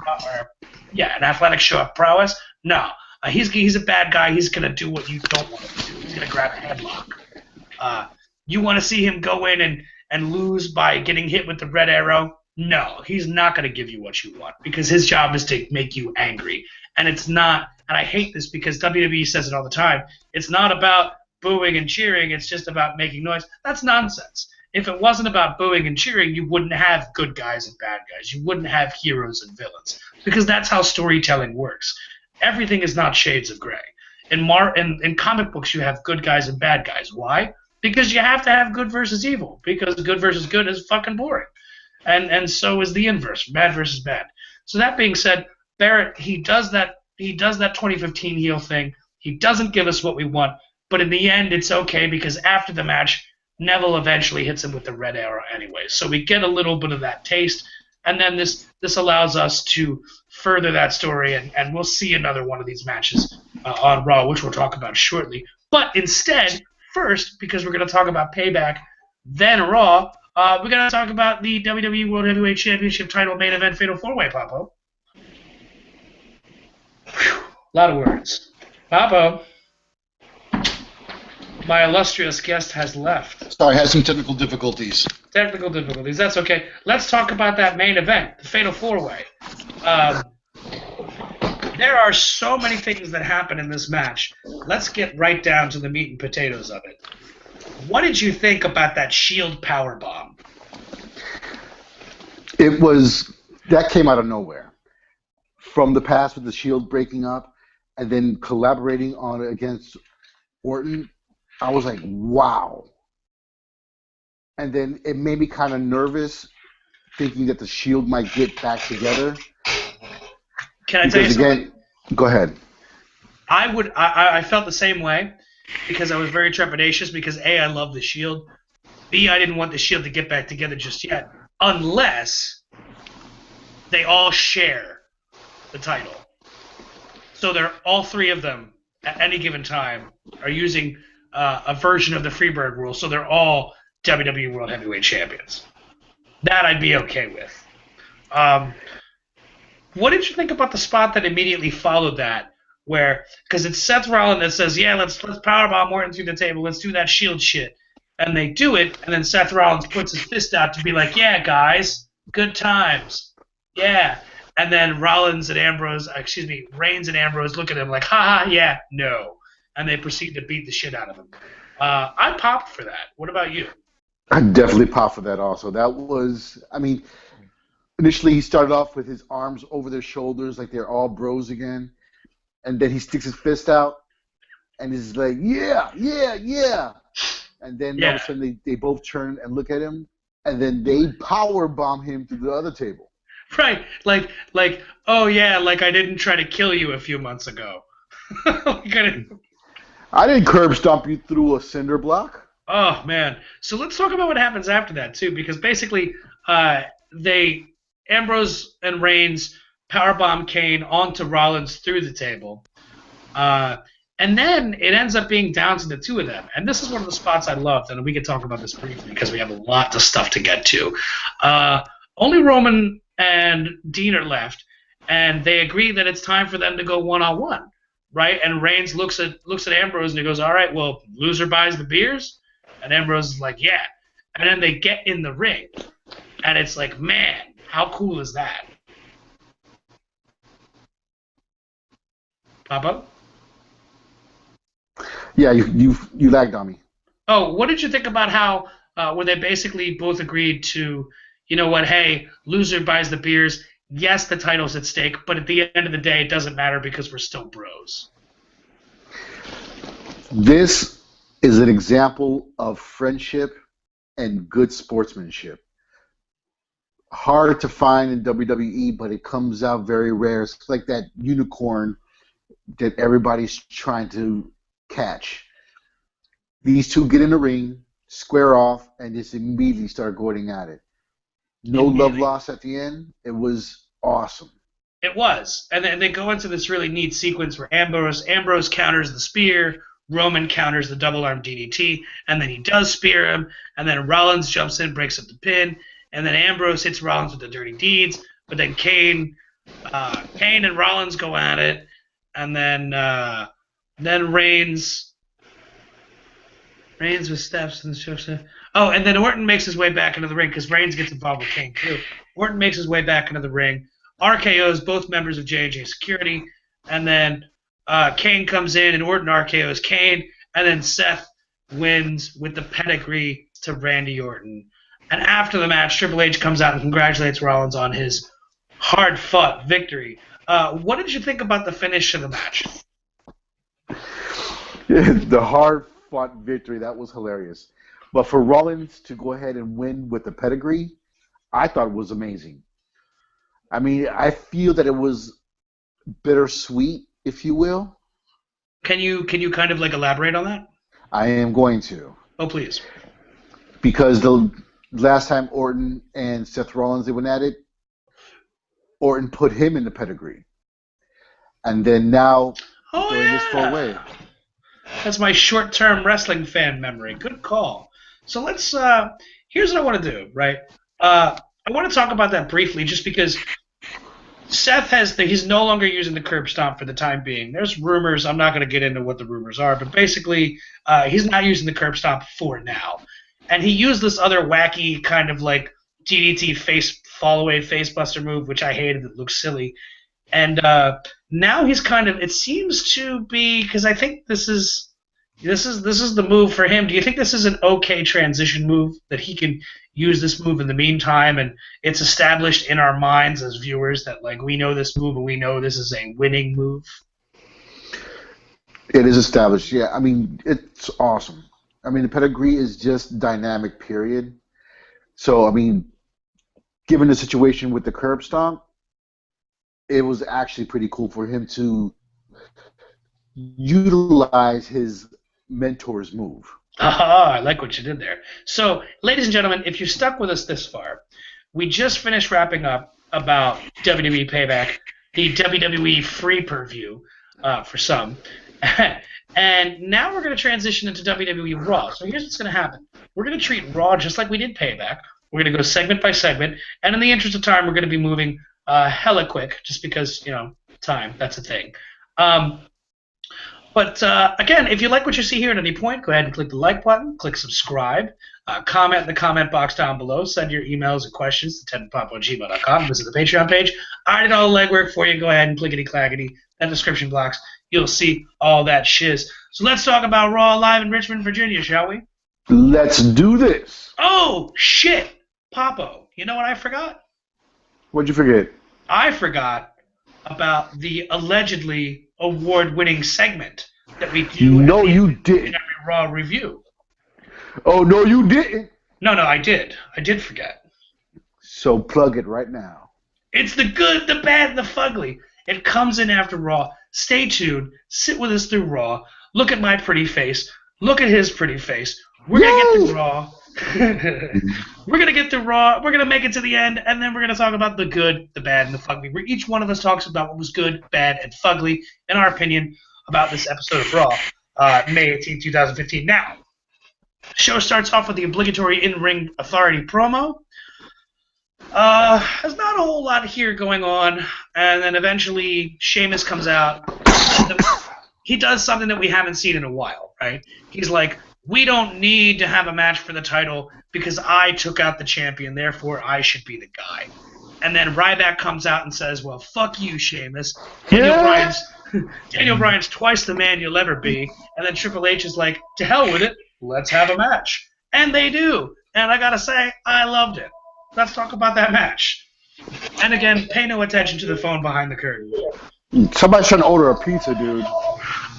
prowess, no. He's a bad guy. He's going to do what you don't want him to do. He's going to grab a headlock. You want to see him go in and lose by getting hit with the red arrow? No, he's not going to give you what you want because his job is to make you angry. And it's not, and I hate this because WWE says it all the time, it's not about booing and cheering, it's just about making noise. That's nonsense. If it wasn't about booing and cheering, you wouldn't have good guys and bad guys. You wouldn't have heroes and villains because that's how storytelling works. Everything is not shades of gray. In comic books, you have good guys and bad guys. Why? Because you have to have good versus evil. Because good versus good is fucking boring. And so is the inverse, bad versus bad. So that being said, Barrett, he does that 2015 heel thing. He doesn't give us what we want, but in the end, it's okay because after the match, Neville eventually hits him with the red arrow anyway. So we get a little bit of that taste, and then this allows us to further that story, and we'll see another one of these matches on Raw, which we'll talk about shortly. But instead, first, because we're going to talk about Payback, then Raw, we're going to talk about the WWE World Heavyweight Championship title main event Fatal 4-Way, Papo. Whew, a lot of words. Papo, my illustrious guest has left. Sorry, I had some technical difficulties. Technical difficulties, that's okay. Let's talk about that main event, the Fatal 4-Way. There are so many things that happen in this match. Let's get right down to the meat and potatoes of it. What did you think about that Shield powerbomb? That came out of nowhere. From the past with the Shield breaking up and then collaborating on it against Orton, I was like, wow. And then it made me kind of nervous thinking that the Shield might get back together. Can I tell you something? Again, go ahead. I felt the same way because I was very trepidatious because A, I love the Shield. B, I didn't want the Shield to get back together just yet unless they all share the title. So they're all three of them at any given time are using a version of the Freebird rule, so they're all WWE World Heavyweight Champions. That I'd be okay with. What did you think about the spot that immediately followed that? Where, because it's Seth Rollins that says, yeah, let's powerbomb Orton through the table, let's do that Shield shit. And they do it, and then Seth Rollins puts his fist out to be like, yeah, guys, good times. Yeah. And then Reigns and Ambrose look at him like, haha, yeah, no. And they proceed to beat the shit out of him. I popped for that. What about you? I definitely popped for that also. Initially he started off with his arms over their shoulders like they're all bros again. And then he sticks his fist out and he's like, yeah, yeah, yeah. And then all of a sudden they both turn and look at him and then they power bomb him to the other table. Right. Like, oh yeah, like I didn't try to kill you a few months ago. I didn't curb stomp you through a cinder block. Oh man! So let's talk about what happens after that too, because basically, they Ambrose and Reigns powerbomb Kane onto Rollins through the table, uh, and then it ends up being down to the two of them. And this is one of the spots I loved, and we can talk about this briefly because we have a lot of stuff to get to. Only Roman and Dean are left, and they agree that it's time for them to go one-on-one, right? And Reigns looks at Ambrose and he goes, "All right, well, loser buys the beers." And Ambrose is like, "Yeah." And then they get in the ring, and it's like, man, how cool is that? Papa? Yeah, you lagged on me. Oh, what did you think about how when they basically both agreed to, you know what, hey, loser buys the beers. Yes, the title's at stake, but at the end of the day, it doesn't matter because we're still bros. This is an example of friendship and good sportsmanship. Hard to find in WWE, but it comes out very rare. It's like that unicorn that everybody's trying to catch. These two get in the ring, square off, and just immediately start going at it. No love lost at the end. It was awesome. It was. And then they go into this really neat sequence where Ambrose counters the spear, Roman counters the double arm DDT, and then he does spear him, and then Rollins jumps in, breaks up the pin, and then Ambrose hits Rollins with the dirty deeds, but then Kane and Rollins go at it, and then Reigns with steps and stuff. Oh, and then Orton makes his way back into the ring because Reigns gets involved with Kane too. Orton makes his way back into the ring. RKO's both members of J&J Security, and then Kane comes in and Orton RKO's Kane, and then Seth wins with the pedigree to Randy Orton. And after the match, Triple H comes out and congratulates Rollins on his hard-fought victory. What did you think about the finish of the match? The hard-fought victory, that was hilarious. But for Rollins to go ahead and win with the pedigree, I thought it was amazing. I mean, I feel that it was bittersweet, if you will. Can you kind of like elaborate on that? I am going to. Oh, please. Because the last time Orton and Seth Rollins, they went at it, Orton put him in the pedigree. And then now, doing this full way. That's my short-term wrestling fan memory. Good call. So let's, here's what I want to do, right? I want to talk about that briefly just because Seth he's no longer using the curb stomp for the time being. There's rumors. I'm not going to get into what the rumors are, but basically he's not using the curb stomp for now. And he used this other wacky kind of like DDT fall-away face-buster move, which I hated. It looks silly. And now he's kind of, it seems to be, because I think this is the move for him. Do you think this is an okay transition move that he can use this move in the meantime, and it's established in our minds as viewers that like we know this move and we know this is a winning move? It is established, yeah. I mean, it's awesome. I mean, the pedigree is just dynamic, period. So, I mean, given the situation with the curb stomp, it was actually pretty cool for him to utilize his mentor's move. I like what you did there. So, ladies and gentlemen, if you stuck with us this far, we just finished wrapping up about WWE Payback, the WWE free per-view for some. And now we're going to transition into WWE Raw. So here's what's going to happen. We're going to treat Raw just like we did Payback. We're going to go segment by segment. And in the interest of time, we're going to be moving hella quick just because, time. That's a thing. But again, if you like what you see here at any point, go ahead and click the like button, click subscribe, comment in the comment box down below, send your emails and questions to tedandpop@gmail.com, visit the Patreon page. I did all the legwork for you. Go ahead and clickety-clackety, that description box. You'll see all that shiz. So let's talk about Raw live in Richmond, Virginia, shall we? Let's do this. Oh, shit. Papo, you know what I forgot? What'd you forget? I forgot about the allegedly award-winning segment that we do No, you didn't. in every Raw review. Oh, no, you didn't. No, I did. I did forget. So plug it right now. It's the good, the bad, and the fugly. It comes in after Raw. Stay tuned. Sit with us through Raw. Look at my pretty face. Look at his pretty face. We're going to get through Raw. We're going to get through Raw. We're going to make it to the end, and then we're going to talk about the good, the bad, and the fugly, where each one of us talks about what was good, bad, and fugly, in our opinion, about this episode of Raw, May 18, 2015. Now, the show starts off with the obligatory in-ring authority promo. There's not a whole lot here going on, and then eventually Sheamus comes out. He does something that we haven't seen in a while, right? He's like, we don't need to have a match for the title because I took out the champion, therefore I should be the guy. And then Ryback comes out and says, well, fuck you, Sheamus. Daniel Bryan's twice the man you'll ever be. And then Triple H is like, to hell with it, let's have a match. And they do. And I gotta say, I loved it. Let's talk about that match. And again, pay no attention to the phone behind the curtain. Somebody's trying to order a pizza, dude.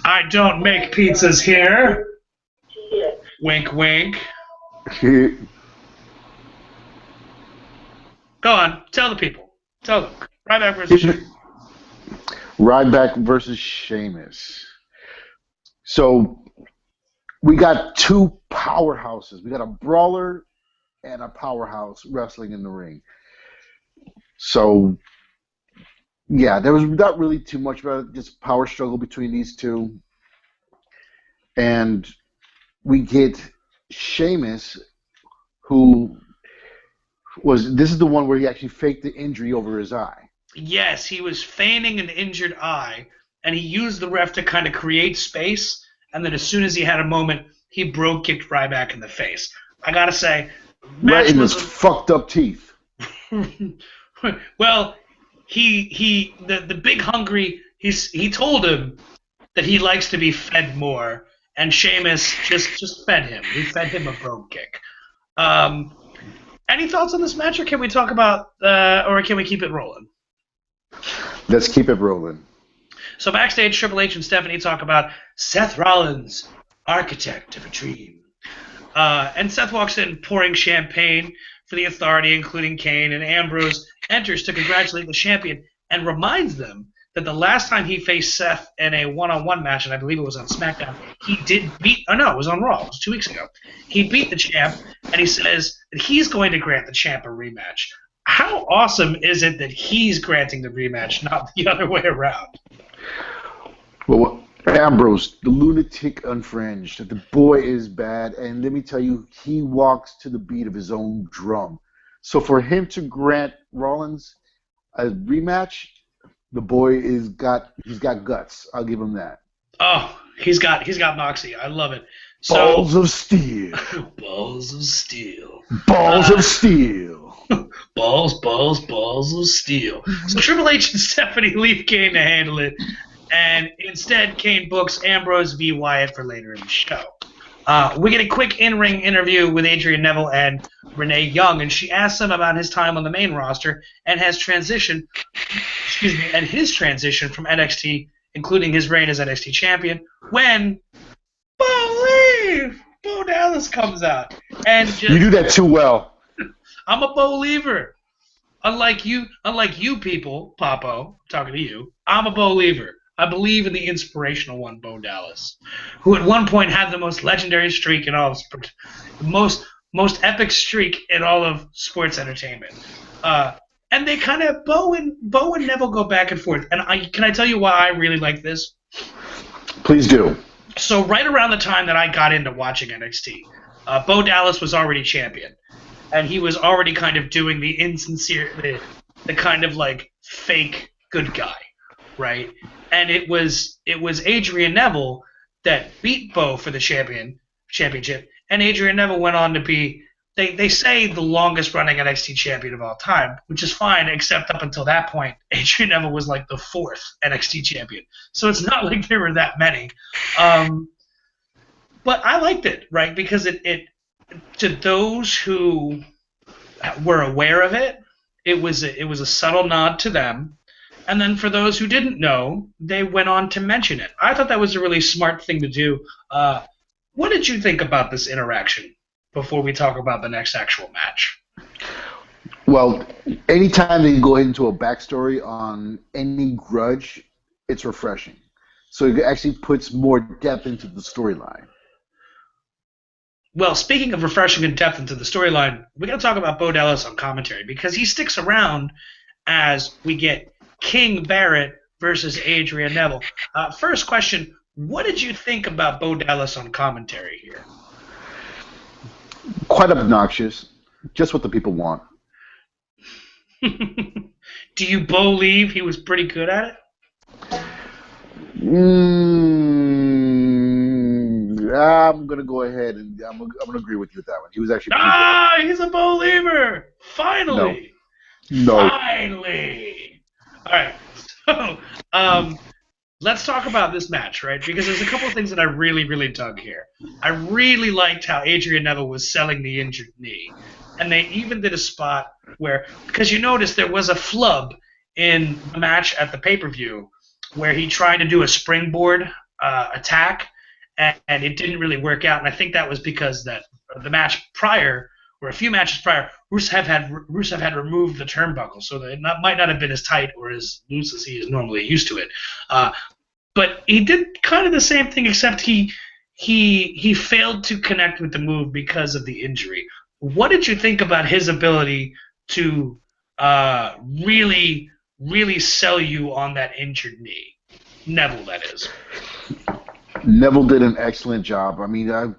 I don't make pizzas here. Wink, wink. Go on. Tell the people. Tell them. Ryback versus Sheamus. Ryback versus Sheamus. So, we got two powerhouses. We got a brawler and a powerhouse wrestling in the ring. So, yeah, there was not really too much about it, just power struggle between these two. And we get Sheamus, who this is the one where he actually faked the injury over his eye. Yes, he was feigning an injured eye, and he used the ref to kind of create space, and then as soon as he had a moment, he kicked Ryback in the face. I gotta say, right in his fucked up teeth. Well, the big hungry, he told him that he likes to be fed more, and Sheamus just fed him. He fed him a brogue kick. Any thoughts on this match, or can we talk about, or can we keep it rolling? Let's keep it rolling. So backstage, Triple H and Stephanie talk about Seth Rollins, architect of a dream. And Seth walks in pouring champagne for the Authority, including Kane, and Ambrose enters to congratulate the champion and reminds them that the last time he faced Seth in a one-on-one match, and I believe it was on SmackDown, he did beat – oh, no, it was on Raw. It was 2 weeks ago. He beat the champ, and he says that he's going to grant the champ a rematch. How awesome is it that he's granting the rematch, not the other way around? Well, Ambrose, the lunatic unfringed. The boy is bad, and let me tell you, he walks to the beat of his own drum. So for him to grant Rollins a rematch, the boy he's got guts. I'll give him that. Oh, he's got moxie. I love it. Balls of steel. Balls of steel. Balls of steel. Balls of steel. So Triple H and Stephanie leave Kane to handle it, and instead Kane books Ambrose v. Wyatt for later in the show. We get a quick in-ring interview with Adrian Neville and Renee Young, and she asks him about his time on the main roster and his transition from NXT, including his reign as NXT champion, when Bo Dallas comes out. And just, you do that too well. I'm a believer. Unlike you people, Papo, talking to you, I'm a believer. I believe in the inspirational one, Bo Dallas, who at one point had the most legendary streak in all of sports, most epic streak in all of sports entertainment. And they kind of Bo and Neville go back and forth. And can I tell you why I really like this? Please do. So right around the time that I got into watching NXT, Bo Dallas was already champion, and he was already kind of doing the insincere, the kind of like fake good guy, right? And it was Adrian Neville that beat Bo for the championship, and Adrian Neville went on to be, they say, the longest running NXT champion of all time, which is fine, except up until that point, Adrian Neville was like the 4th NXT champion. So it's not like there were that many. But I liked it, right? Because it to those who were aware of it, it was a subtle nod to them. And then for those who didn't know, they went on to mention it. I thought that was a really smart thing to do. What did you think about this interaction before we talk about the next actual match? Well, anytime they go into a backstory on any grudge, it's refreshing. So it actually puts more depth into the storyline. Well, speaking of refreshing and depth into the storyline, we got to talk about Bo Dallas on commentary because he sticks around as we get King Barrett versus Adrian Neville. First question, what did you think about Bo Dallas on commentary here? Quite obnoxious. Just what the people want. Do you believe he was pretty good at it? I'm gonna go ahead and I'm gonna agree with you with that one. He was actually pretty good. He's a believer! Finally! No. Finally! Alright, so let's talk about this match, right? Because there's a couple of things that I really, really dug here. I really liked how Adrian Neville was selling the injured knee. And they even did a spot where, because you notice there was a flub in the match at the pay-per-view where he tried to do a springboard attack, and it didn't really work out. And I think that was because that the match prior, or a few matches prior, Rusev had removed the turnbuckle, so that it might not have been as tight or as loose as he is normally used to it. But he did kind of the same thing, except he failed to connect with the move because of the injury. What did you think about his ability to really, really sell you on that injured knee? Neville, that is. Neville did an excellent job. I mean,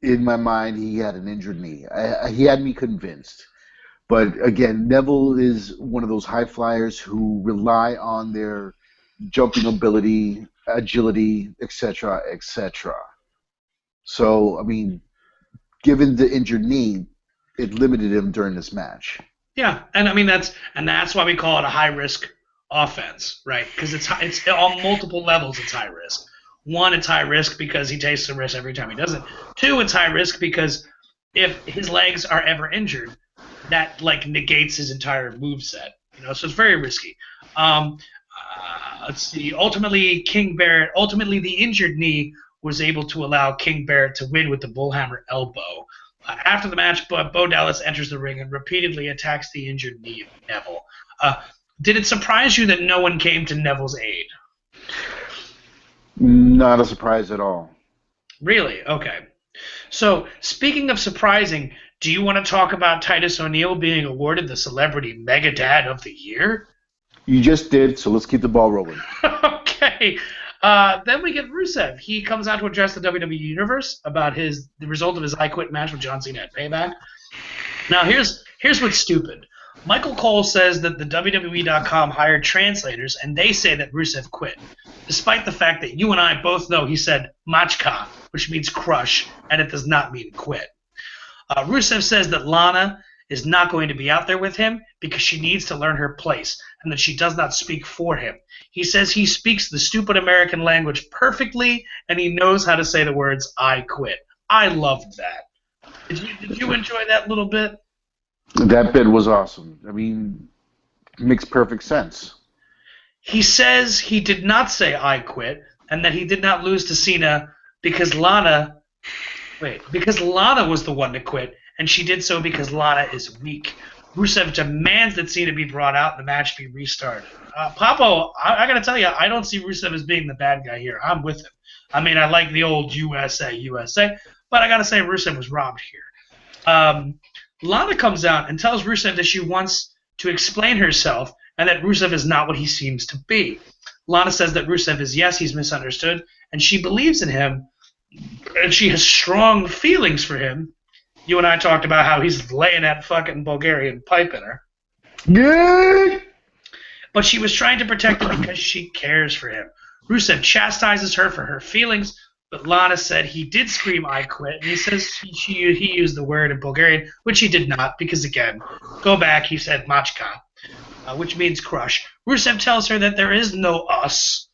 in my mind, he had an injured knee. He had me convinced. But again, Neville is one of those high flyers who rely on their jumping ability, agility, etc., etc. So, I mean, given the injured knee, it limited him during this match. Yeah, and I mean that's why we call it a high risk offense, right? Because it's on multiple levels. It's high risk. One, it's high risk because he takes the risk every time he does it. Two, it's high risk because if his legs are ever injured, that like negates his entire moveset. So it's very risky. Let's see. Ultimately, the injured knee was able to allow King Barrett to win with the bullhammer elbow. After the match, Bo Dallas enters the ring and repeatedly attacks the injured knee of Neville. Did it surprise you that no one came to Neville's aid? Not a surprise at all. Really? Okay. So, speaking of surprising, do you want to talk about Titus O'Neil being awarded the Celebrity Mega Dad of the Year? You just did, so let's keep the ball rolling. Okay. Then we get Rusev. He comes out to address the WWE Universe about the result of his I Quit match with John Cena at Payback. Now, here's what's stupid. Michael Cole says that the WWE.com hired translators, and they say that Rusev quit, despite the fact that you and I both know he said machka, which means crush, and it does not mean quit. Rusev says that Lana is not going to be out there with him because she needs to learn her place, and that she does not speak for him. He says he speaks the stupid American language perfectly, and he knows how to say the words, I quit. I loved that. Did you enjoy that little bit? That bit was awesome. I mean, it makes perfect sense. He says he did not say I quit, and that he did not lose to Cena because Lana was the one to quit, and she did so because Lana is weak. Rusev demands that Cena be brought out and the match be restarted. Papo, I got to tell you, I don't see Rusev as being the bad guy here. I'm with him. I mean, I like the old USA, but I got to say Rusev was robbed here. Lana comes out and tells Rusev that she wants to explain herself and that Rusev is not what he seems to be. Lana says that Rusev is, yes, he's misunderstood, and she believes in him, and she has strong feelings for him. You and I talked about how he's laying that fucking Bulgarian pipe in her. Yeah. But she was trying to protect him because she cares for him. Rusev chastises her for her feelings, but Lana said he did scream, I quit, and he says he used the word in Bulgarian, which he did not, because, again, go back, he said machka, which means crush. Rusev tells her that there is no us,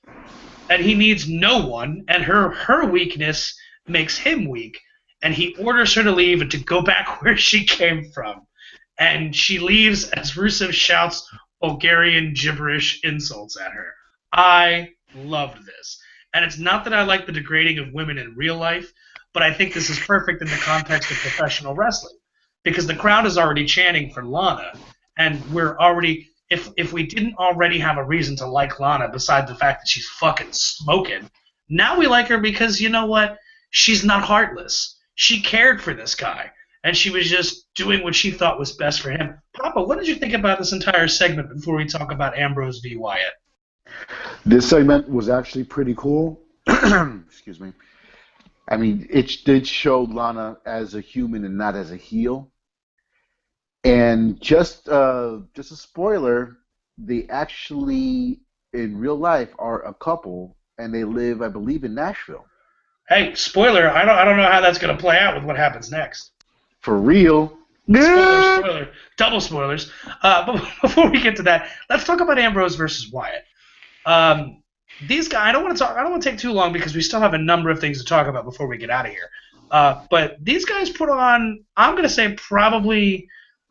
that he needs no one, and her weakness makes him weak, and he orders her to leave and to go back where she came from. And she leaves as Rusev shouts Bulgarian gibberish insults at her. I loved this. And it's not that I like the degrading of women in real life, but I think this is perfect in the context of professional wrestling. Because the crowd is already chanting for Lana, and we're already if we didn't already have a reason to like Lana besides the fact that she's fucking smoking, now we like her because you know what? She's not heartless. She cared for this guy, and she was just doing what she thought was best for him. Papa, what did you think about this entire segment before we talk about Ambrose v. Wyatt? This segment was actually pretty cool. Excuse me. I mean, it did show Lana as a human and not as a heel. And just a spoiler, they actually, in real life, are a couple, and they live, I believe, in Nashville. Hey, spoiler, I don't know how that's going to play out with what happens next. For real. Spoiler. Double spoilers. But before we get to that, let's talk about Ambrose versus Wyatt. These guys, I don't want to take too long because we still have a number of things to talk about before we get out of here. But these guys put on, I'm going to say, probably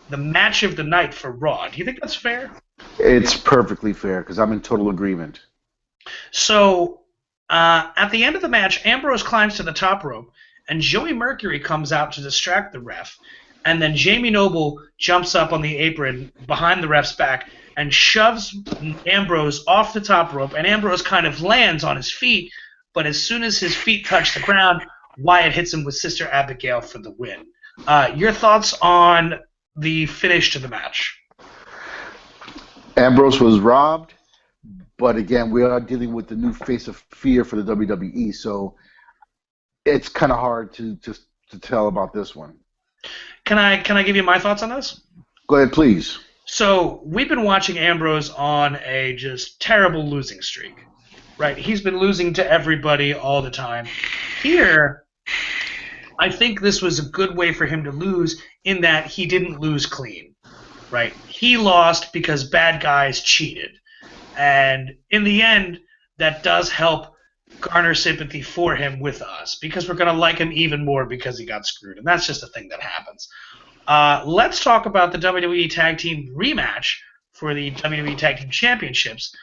the match of the night for Raw. Do you think that's fair? It's perfectly fair because I'm in total agreement. So, at the end of the match, Ambrose climbs to the top rope, and Joey Mercury comes out to distract the ref. And then Jamie Noble jumps up on the apron behind the ref's back and shoves Ambrose off the top rope, and Ambrose kind of lands on his feet, but as soon as his feet touch the ground, Wyatt hits him with Sister Abigail for the win. Your thoughts on the finish to the match? Ambrose was robbed, but again, we are dealing with the new face of fear for the WWE, so it's kind of hard to tell about this one. Can I give you my thoughts on this? Go ahead, please. So we've been watching Ambrose on a just terrible losing streak, right? He's been losing to everybody all the time. Here, I think this was a good way for him to lose in that he didn't lose clean, right? He lost because bad guys cheated. And in the end, that does help garner sympathy for him with us because we're going to like him even more because he got screwed. And that's just a thing that happens. Let's talk about the WWE Tag Team rematch for the WWE Tag Team Championships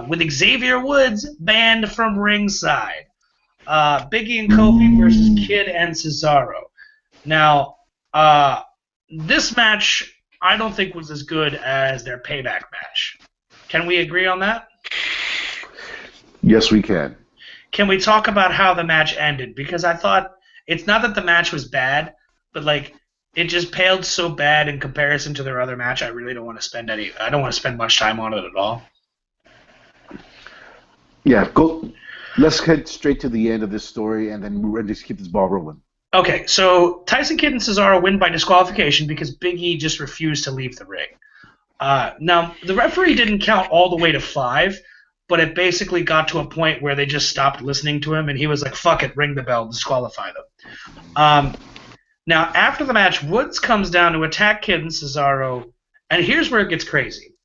with Xavier Woods banned from ringside. Biggie and Kofi versus Kid and Cesaro. Now, this match I don't think was as good as their Payback match. Can we agree on that? Yes, we can. Can we talk about how the match ended? Because I thought it's not that the match was bad, but like it just paled so bad in comparison to their other match. I really don't want to spend much time on it at all. Yeah, go. Let's head straight to the end of this story, and then we're just keep this ball rolling. Okay, so Tyson Kidd and Cesaro win by disqualification because Big E just refused to leave the ring. Now, the referee didn't count all the way to 5, but it basically got to a point where they just stopped listening to him, and he was like, fuck it, ring the bell, disqualify them. Now, after the match, Woods comes down to attack Kidd and Cesaro, and here's where it gets crazy.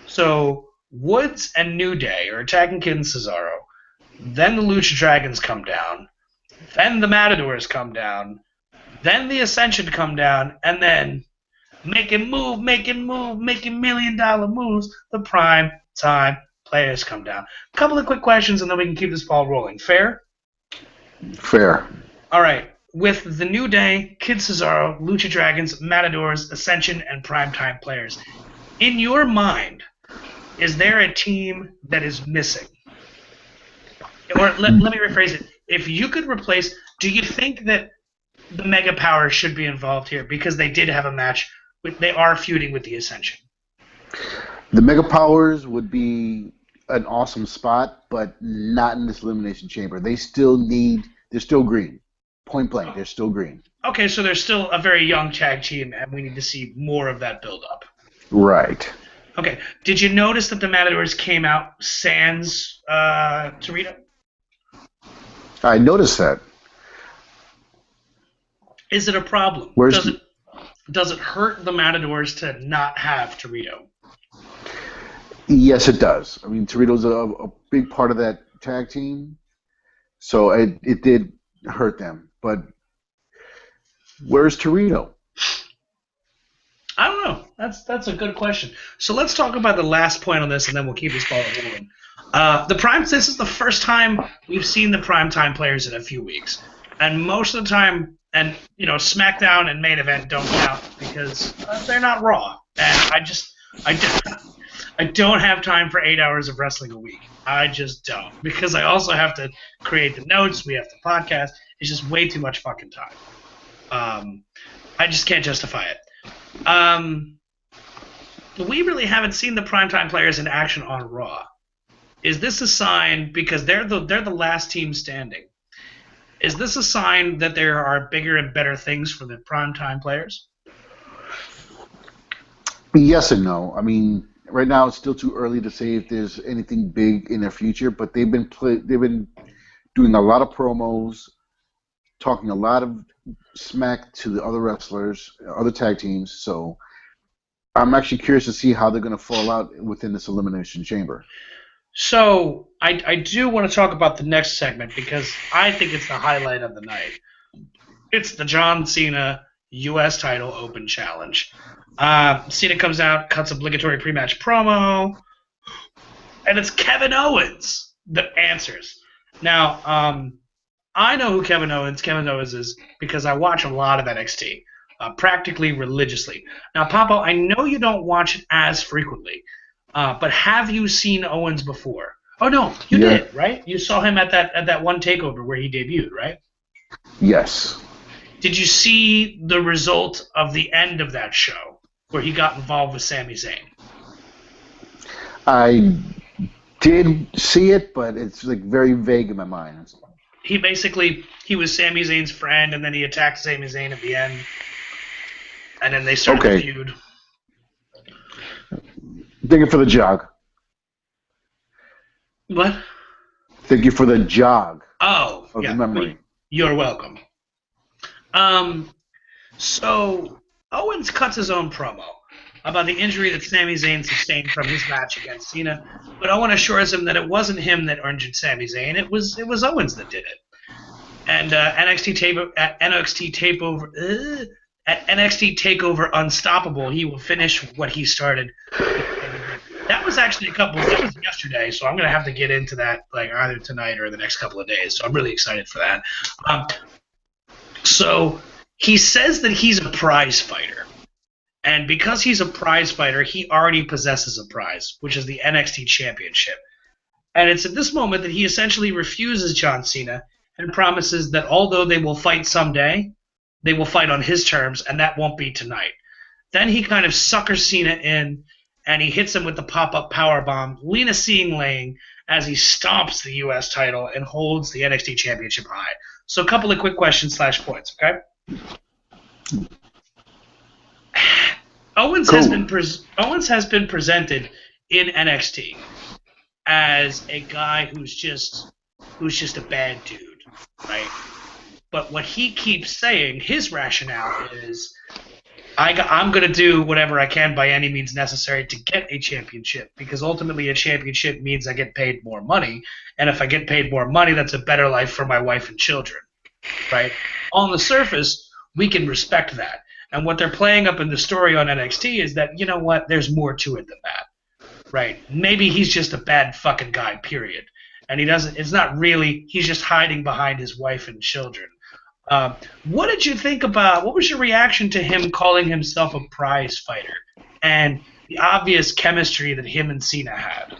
So, Woods and New Day are attacking Kidd and Cesaro. Then the Lucha Dragons come down. Then the Matadors come down. Then the Ascension come down. And then, making million-dollar moves, the Prime Time Players come down. A couple of quick questions, and then we can keep this ball rolling. Fair? Fair. All right. With the New Day, Kid Cesaro, Lucha Dragons, Matadors, Ascension, and Primetime Players, in your mind, is there a team that is missing? Or let me rephrase it. If you could replace, do you think that the Mega Powers should be involved here because they did have a match? They are feuding with the Ascension. The Mega Powers would be an awesome spot, but not in this Elimination Chamber. They're still green. Point blank, they're still green. Okay, so they're still a very young tag team, and we need to see more of that build-up. Right. Okay, did you notice that the Matadors came out sans Torito? I noticed that. Is it a problem? Does it hurt the Matadors to not have Torito? Yes, it does. I mean, Torito's a big part of that tag team, so it did hurt them. But where's Torito? I don't know. That's a good question. So let's talk about the last point on this, and then we'll keep this ball rolling. This is the first time we've seen the Primetime Players in a few weeks, and most of the time, and SmackDown and Main Event don't count because they're not Raw, and I don't have time for 8 hours of wrestling a week. I just don't, because I also have to create the notes. We have to podcast. It's just way too much fucking time. I just can't justify it. We really haven't seen the primetime players in action on Raw. Is this a sign, because they're the last team standing? Is this a sign that there are bigger and better things for the primetime players? Yes and no. I mean, right now it's still too early to say if there's anything big in their future, but they've been doing a lot of promos, talking a lot of smack to the other wrestlers, other tag teams. So I'm actually curious to see how they're going to fall out within this Elimination Chamber. So I do want to talk about the next segment because I think it's the highlight of the night. It's the John Cena U.S. title open challenge. Cena comes out, cuts obligatory pre-match promo, and it's Kevin Owens that answers. Now, I know who Kevin Owens is because I watch a lot of NXT, practically religiously. Now, Papa, I know you don't watch it as frequently, but have you seen Owens before? Oh no, you did, right? You saw him at that one takeover where he debuted, right? Yes. Did you see the result of the end of that show where he got involved with Sami Zayn? I did see it, but it's like very vague in my mind. He was Sami Zayn's friend, and then he attacked Sami Zayn at the end, and then they started the feud. Thank you for the jog. What? Thank you for the jog. Oh, of yeah. the memory. You're welcome. So Owens cuts his own promo about the injury that Sami Zayn sustained from his match against Cena, but Owen assures him that it wasn't him that injured Sami Zayn. It was Owens that did it. And NXT Takeover Unstoppable, he will finish what he started. That was actually that was yesterday, so I'm gonna have to get into that like either tonight or the next couple of days. So I'm really excited for that. So he says that he's a prize fighter. And because he's a prize fighter, he already possesses a prize, which is the NXT Championship. And it's at this moment that he essentially refuses John Cena and promises that although they will fight someday, they will fight on his terms, and that won't be tonight. Then he kind of suckers Cena in, and he hits him with the pop-up powerbomb, Lena Seeing as he stomps the U.S. title and holds the NXT Championship high. So a couple of quick questions / points, okay? Owens has been presented in NXT as a guy who's just a bad dude, right? But what he keeps saying, his rationale is, I'm going to do whatever I can by any means necessary to get a championship, because ultimately a championship means I get paid more money, and if I get paid more money, that's a better life for my wife and children, right? On the surface, we can respect that. And what they're playing up in the story on NXT is that, you know what, there's more to it than that, right? Maybe he's just a bad fucking guy, period. And he's just hiding behind his wife and children. What did you think about, what was your reaction to him calling himself a prize fighter and the obvious chemistry that him and Cena had?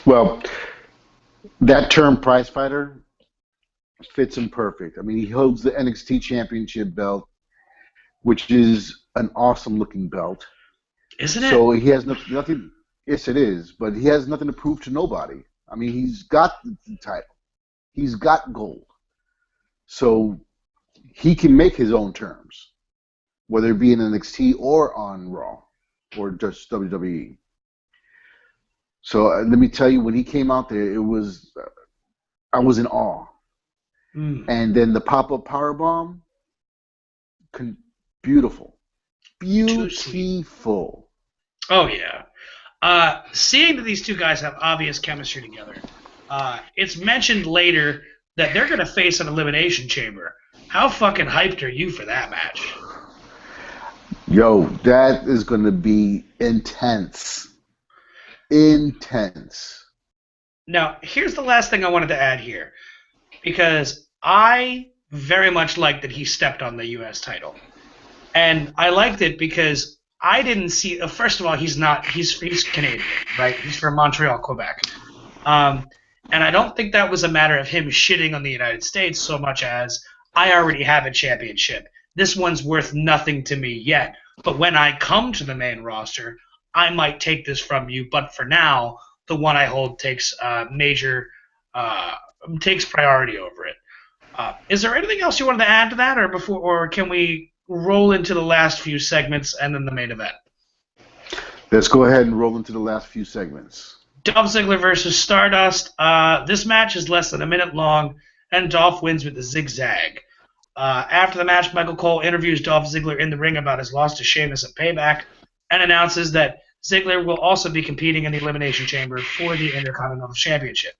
Well, that term prize fighter fits him perfect. I mean, he holds the NXT Championship belt, which is an awesome looking belt. Isn't it? So he has nothing. Yes, it is, but he has nothing to prove to nobody. I mean, he's got the title. He's got gold. So he can make his own terms, whether it be in NXT or on Raw or just WWE. So let me tell you, when he came out there, I was in awe. And then the pop-up powerbomb, beautiful. Beautiful. Oh, yeah. Seeing that these two guys have obvious chemistry together, it's mentioned later that they're going to face an Elimination Chamber. How fucking hyped are you for that match? Yo, that is going to be intense. Intense. Now, here's the last thing I wanted to add here, because I very much liked that he stepped on the U.S. title. And I liked it because I didn't see. First of all, he's not. He's Canadian, right? He's from Montreal, Quebec. And I don't think that was a matter of him shitting on the United States so much as I already have a championship. This one's worth nothing to me yet. But when I come to the main roster, I might take this from you. But for now, the one I hold takes takes priority over it. Is there anything else you wanted to add to that, or can we roll into the last few segments and then the main event? Let's go ahead and roll into the last few segments. Dolph Ziggler versus Stardust. This match is less than a minute long, and Dolph wins with the zigzag. After the match, Michael Cole interviews Dolph Ziggler in the ring about his loss to Sheamus at Payback and announces that Ziggler will also be competing in the Elimination Chamber for the Intercontinental Championship.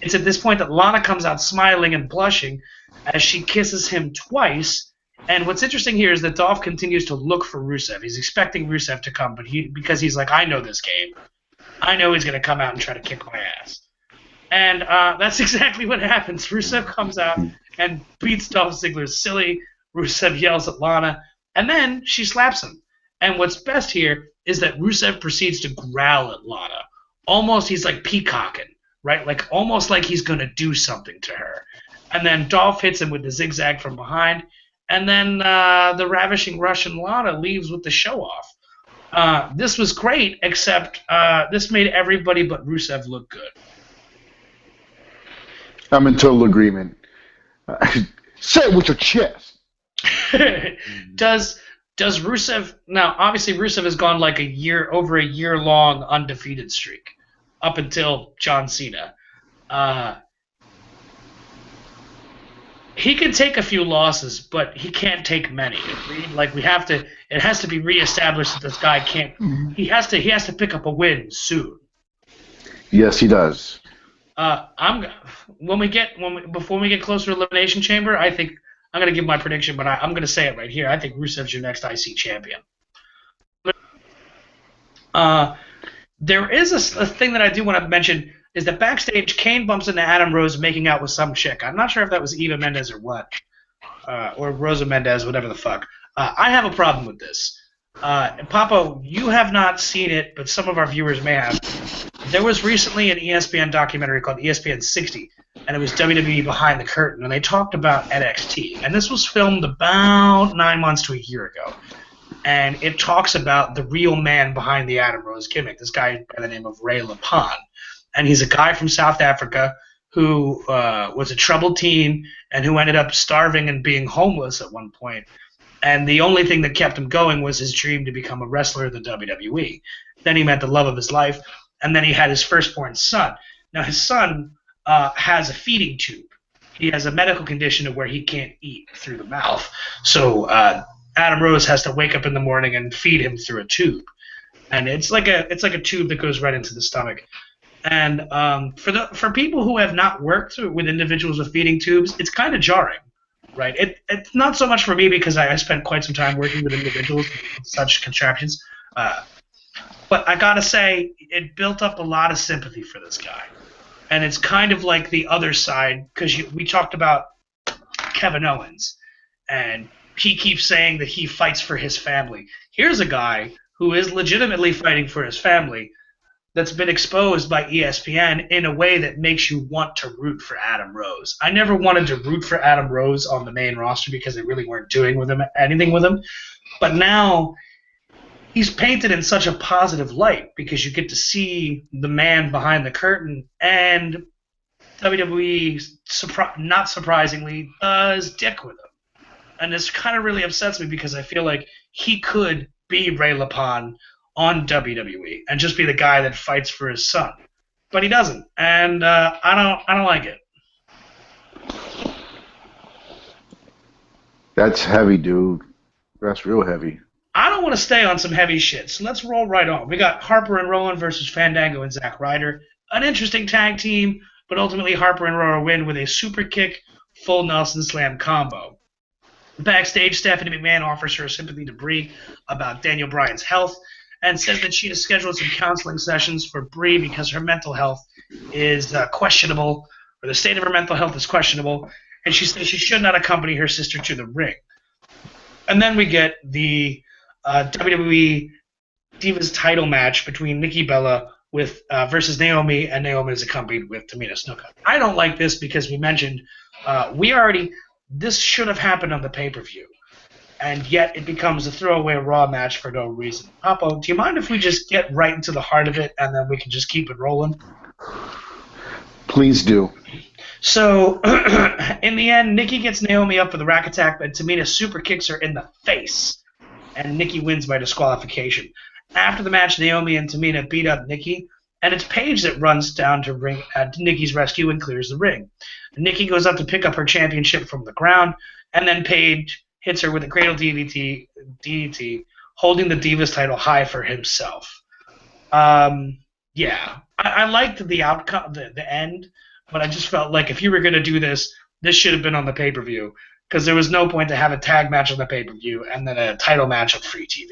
It's at this point that Lana comes out smiling and blushing as she kisses him twice. And what's interesting here is that Dolph continues to look for Rusev. He's expecting Rusev to come, but because he's like, I know this game. I know he's going to come out and try to kick my ass. And that's exactly what happens. Rusev comes out and beats Dolph Ziggler silly. Rusev yells at Lana, and then she slaps him. And what's best here is that Rusev proceeds to growl at Lana. Almost he's like peacocking, right? Like almost like he's going to do something to her. And then Dolph hits him with the zigzag from behind. And then the ravishing Russian Lana leaves with the show off. This was great, except this made everybody but Rusev look good. I'm in total agreement. Say it with your chest. Does Rusev now? Obviously, Rusev has gone like over a year long undefeated streak up until John Cena. He can take a few losses, but he can't take many. Like it has to be reestablished that this guy can't. He has to pick up a win soon. Yes, he does. Before we get closer to Elimination Chamber, I think I'm going to give my prediction, but I'm going to say it right here. I think Rusev's your next IC champion. There is a thing that I do want to mention. Is that backstage, Kane bumps into Adam Rose making out with some chick. I'm not sure if that was Eva Mendes or what. Or Rosa Mendes, whatever the fuck. I have a problem with this. Papa, you have not seen it, but some of our viewers may have. There was recently an ESPN documentary called ESPN 60, and it was WWE Behind the Curtain, and they talked about NXT. And this was filmed about 9 months to a year ago. And it talks about the real man behind the Adam Rose gimmick, this guy by the name of Ray LaPon. And he's a guy from South Africa who was a troubled teen and who ended up starving and being homeless at one point. And the only thing that kept him going was his dream to become a wrestler in the WWE. Then he met the love of his life, and then he had his firstborn son. Now, his son has a feeding tube. He has a medical condition where he can't eat through the mouth. So Adam Rose has to wake up in the morning and feed him through a tube. And it's like a tube that goes right into the stomach. And for people who have not worked with individuals with feeding tubes, it's kind of jarring, right? It's not so much for me because I spent quite some time working with individuals with such contraptions. But I gotta say, it built up a lot of sympathy for this guy. And it's kind of like the other side, because we talked about Kevin Owens, and he keeps saying that he fights for his family. Here's a guy who is legitimately fighting for his family, that's been exposed by ESPN in a way that makes you want to root for Adam Rose. I never wanted to root for Adam Rose on the main roster because they really weren't doing anything with him. But now he's painted in such a positive light because you get to see the man behind the curtain, and WWE, not surprisingly, does dick with him. And this kind of really upsets me because I feel like he could be Ray LaPon on WWE and just be the guy that fights for his son, but he doesn't, and I don't like it. That's heavy, dude. That's real heavy. I don't want to stay on some heavy shit, so let's roll right on. We got Harper and Rowan versus Fandango and Zack Ryder. An interesting tag team, but ultimately Harper and Rowan win with a super kick, full Nelson slam combo. Backstage, Stephanie McMahon offers her sympathy to Brie about Daniel Bryan's health, and says that she has scheduled some counseling sessions for Brie because her mental health is questionable, or the state of her mental health is questionable, and she says she should not accompany her sister to the ring. And then we get the WWE Divas title match between Nikki Bella with versus Naomi, and Naomi is accompanied with Tamina Snuka. I don't like this because we mentioned this should have happened on the pay-per-view, and yet it becomes a throwaway Raw match for no reason. Papo, do you mind if we just get right into the heart of it, and then we can just keep it rolling? Please do. So, in the end, Nikki gets Naomi up for the rack attack, but Tamina super kicks her in the face, and Nikki wins by disqualification. After the match, Naomi and Tamina beat up Nikki, and it's Paige that runs down to Nikki's rescue and clears the ring. Nikki goes up to pick up her championship from the ground, and then Paige hits her with a cradle DDT, holding the Divas title high for himself. Yeah, I liked the outcome, the end, but I just felt like if you were going to do this, this should have been on the pay-per-view, because there was no point to have a tag match on the pay-per-view and then a title match on free TV.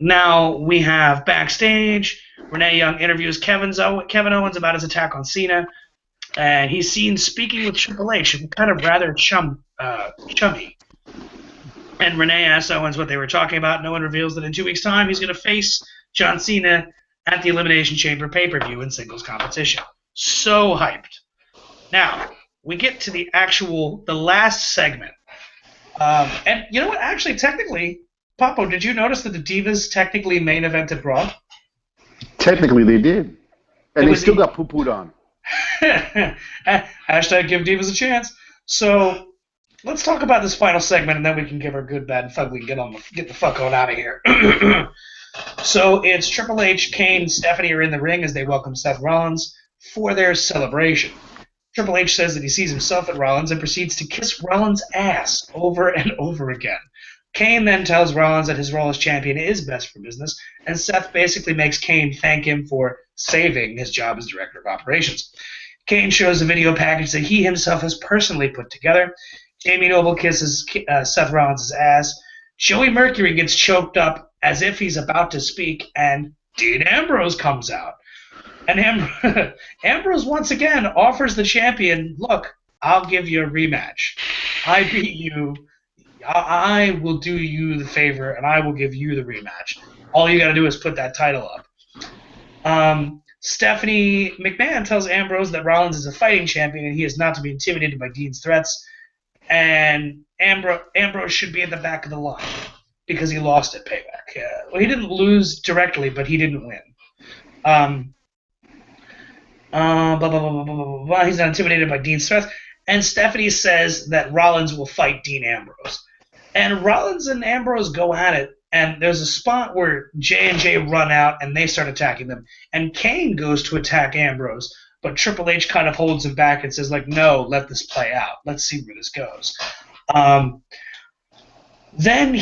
Now we have backstage. Renee Young interviews Kevin Owens about his attack on Cena, and he's seen speaking with Triple H, kind of rather chummy. And Renee asks Owens what they were talking about. No one reveals that in 2 weeks' time he's going to face John Cena at the Elimination Chamber pay-per-view in singles competition. So hyped. Now, we get to the last segment. And you know what? Actually, technically, Papo, did you notice that the Divas technically main evented Raw? Technically, they did. And they still got poo-pooed on. Hashtag give Divas a chance. So, let's talk about this final segment, and then we can give our good, bad, and fugly get the fuck on out of here. So, it's Triple H, Kane, and Stephanie are in the ring as they welcome Seth Rollins for their celebration. Triple H says that he sees himself at Rollins and proceeds to kiss Rollins' ass over and over again. Kane then tells Rollins that his role as champion is best for business, and Seth basically makes Kane thank him for saving his job as director of operations. Kane shows a video package that he himself has personally put together. Jamie Noble kisses Seth Rollins' ass. Joey Mercury gets choked up as if he's about to speak, and Dean Ambrose comes out. And Ambrose once again offers the champion, look, I'll give you a rematch. I beat you. I will do you the favor, and I will give you the rematch. All you got to do is put that title up. Stephanie McMahon tells Ambrose that Rollins is a fighting champion, and he is not to be intimidated by Dean's threats. And Ambrose should be at the back of the line because he lost at Payback. Well, he didn't lose directly, but he didn't win. He's not intimidated by Dean's threats. And Stephanie says that Rollins will fight Dean Ambrose. And Rollins and Ambrose go at it, and there's a spot where J&J run out, and they start attacking them. And Kane goes to attack Ambrose, but Triple H kind of holds him back and says, like, no, let this play out. Let's see where this goes. Then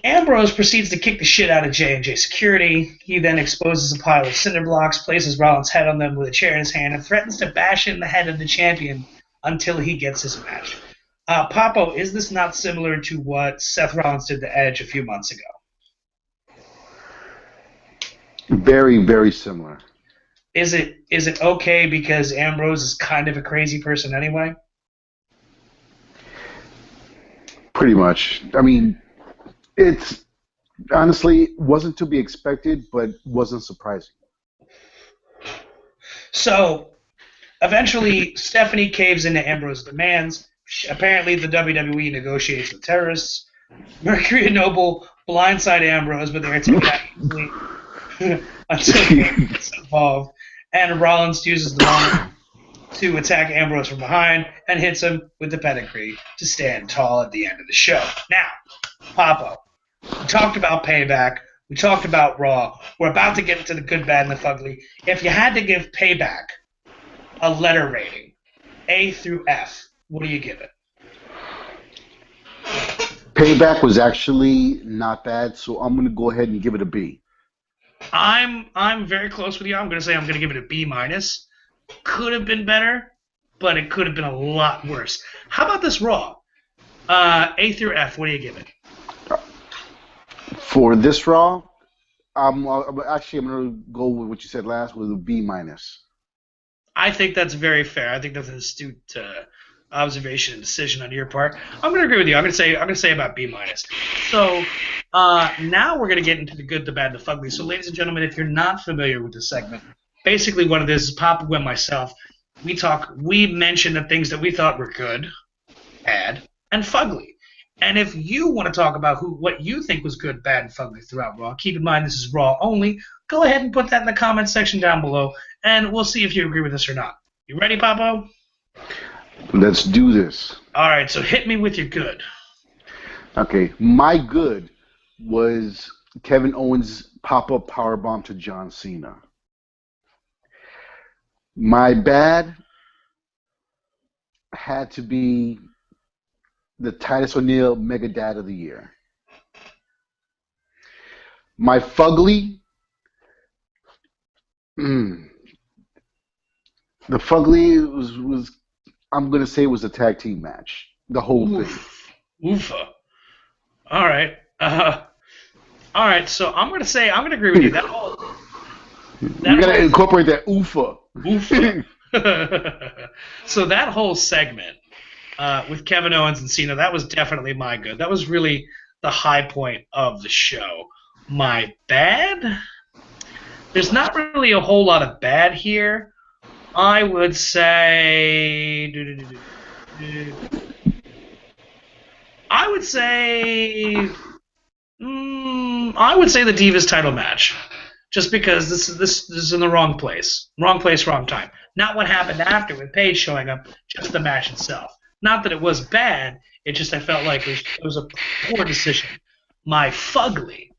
Ambrose proceeds to kick the shit out of J&J security. He then exposes a pile of cinder blocks, places Rollins' head on them with a chair in his hand, and threatens to bash in the head of the champion until he gets his match. Papo, is this not similar to what Seth Rollins did to Edge a few months ago? Very, very similar. Is it okay because Ambrose is kind of a crazy person anyway? Pretty much. I mean, it's honestly wasn't to be expected, but wasn't surprising. So, eventually, Stephanie caves into Ambrose's demands. Apparently, the WWE negotiates with terrorists. Mercury and Noble blindside Ambrose, but they're taken out easily until he gets involved. And Rollins uses the moment to attack Ambrose from behind and hits him with the pedigree to stand tall at the end of the show. Now, Papo, we talked about Payback. We talked about Raw. We're about to get into the good, bad, and the fugly. If you had to give Payback a letter rating, A through F, what do you give it? Payback was actually not bad, so I'm going to go ahead and give it a B. I'm very close with you. I'm going to give it a B minus. Could have been better, but it could have been a lot worse. How about this Raw? A through F, what do you give it? For this Raw, I'm going to go with what you said last, with a B minus. I think that's very fair. I think that's an astute observation and decision on your part. I'm going to agree with you. I'm going to say about B minus. So Now we're going to get into the good, the bad, the fugly. So, ladies and gentlemen, if you're not familiar with this segment, basically what it is Papa and myself, we mention the things that we thought were good, bad, and fugly. And if you want to talk about what you think was good, bad, and fugly throughout Raw, keep in mind this is Raw only. Go ahead and put that in the comments section down below, and we'll see if you agree with this or not. You ready, Papo? Let's do this. All right, so hit me with your good. Okay, my good was Kevin Owens' pop-up powerbomb to John Cena. My bad had to be the Titus O'Neil Mega Dad of the Year. My fugly, the fugly was I'm gonna say it was a tag team match. The whole thing. Oofa. All right. All right. So I'm gonna agree with you. You gotta incorporate that oofa. Oofa. So that whole segment with Kevin Owens and Cena, that was definitely my good. That was really the high point of the show. My bad? There's not really a whole lot of bad here. I would say the Divas title match, just because this is in the wrong place, wrong time. Not what happened after with Paige showing up, just the match itself. Not that it was bad, it just I felt like it was a poor decision. My fugly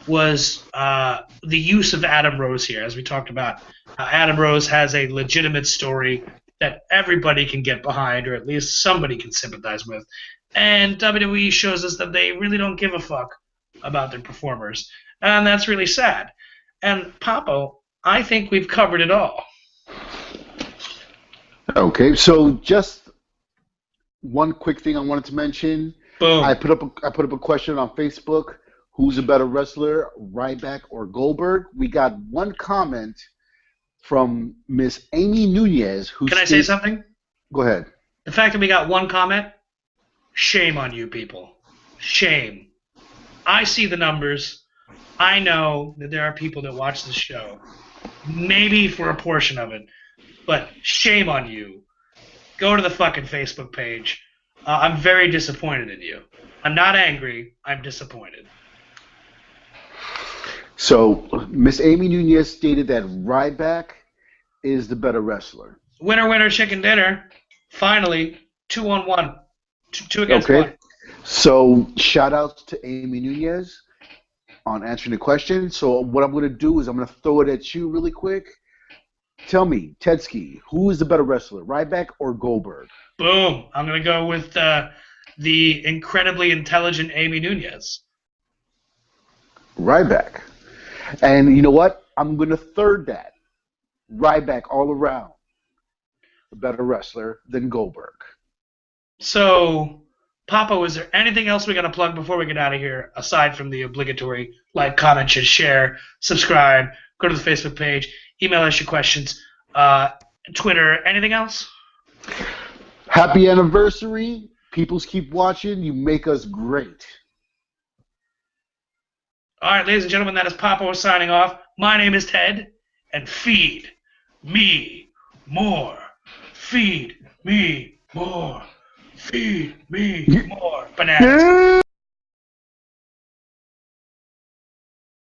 was the use of Adam Rose here, as we talked about. Adam Rose has a legitimate story that everybody can get behind, or at least somebody can sympathize with. And WWE shows us that they really don't give a fuck about their performers. And that's really sad. And, Papo, I think we've covered it all. Okay, so just one quick thing I wanted to mention. Boom. I put up a question on Facebook. Who's a better wrestler, Ryback or Goldberg? We got one comment from Miss Amy Nunez. Can I say something? Go ahead. The fact that we got one comment, shame on you people. Shame. I see the numbers. I know that there are people that watch the show, maybe for a portion of it, but shame on you. Go to the fucking Facebook page. I'm very disappointed in you. I'm not angry. I'm disappointed. So, Miss Amy Nunez stated that Ryback is the better wrestler. Winner, winner, chicken dinner. Finally, 2-on-1. Two against one. So, shout outs to Amy Nunez on answering the question. So, what I'm going to do is I'm going to throw it at you really quick. Tell me, Tedski, who is the better wrestler, Ryback or Goldberg? Boom. I'm going to go with the incredibly intelligent Amy Nunez. Ryback. And you know what? I'm going to third that. Ryback all around. A better wrestler than Goldberg. So, Papa, is there anything else we got to plug before we get out of here, aside from the obligatory like, comment, share, subscribe, go to the Facebook page, email us your questions, Twitter, anything else? Happy anniversary. Peoples keep watching. You make us great. All right, ladies and gentlemen, that is Papa signing off. My name is Ted, and feed me more. Feed me more. Feed me more. Bananas.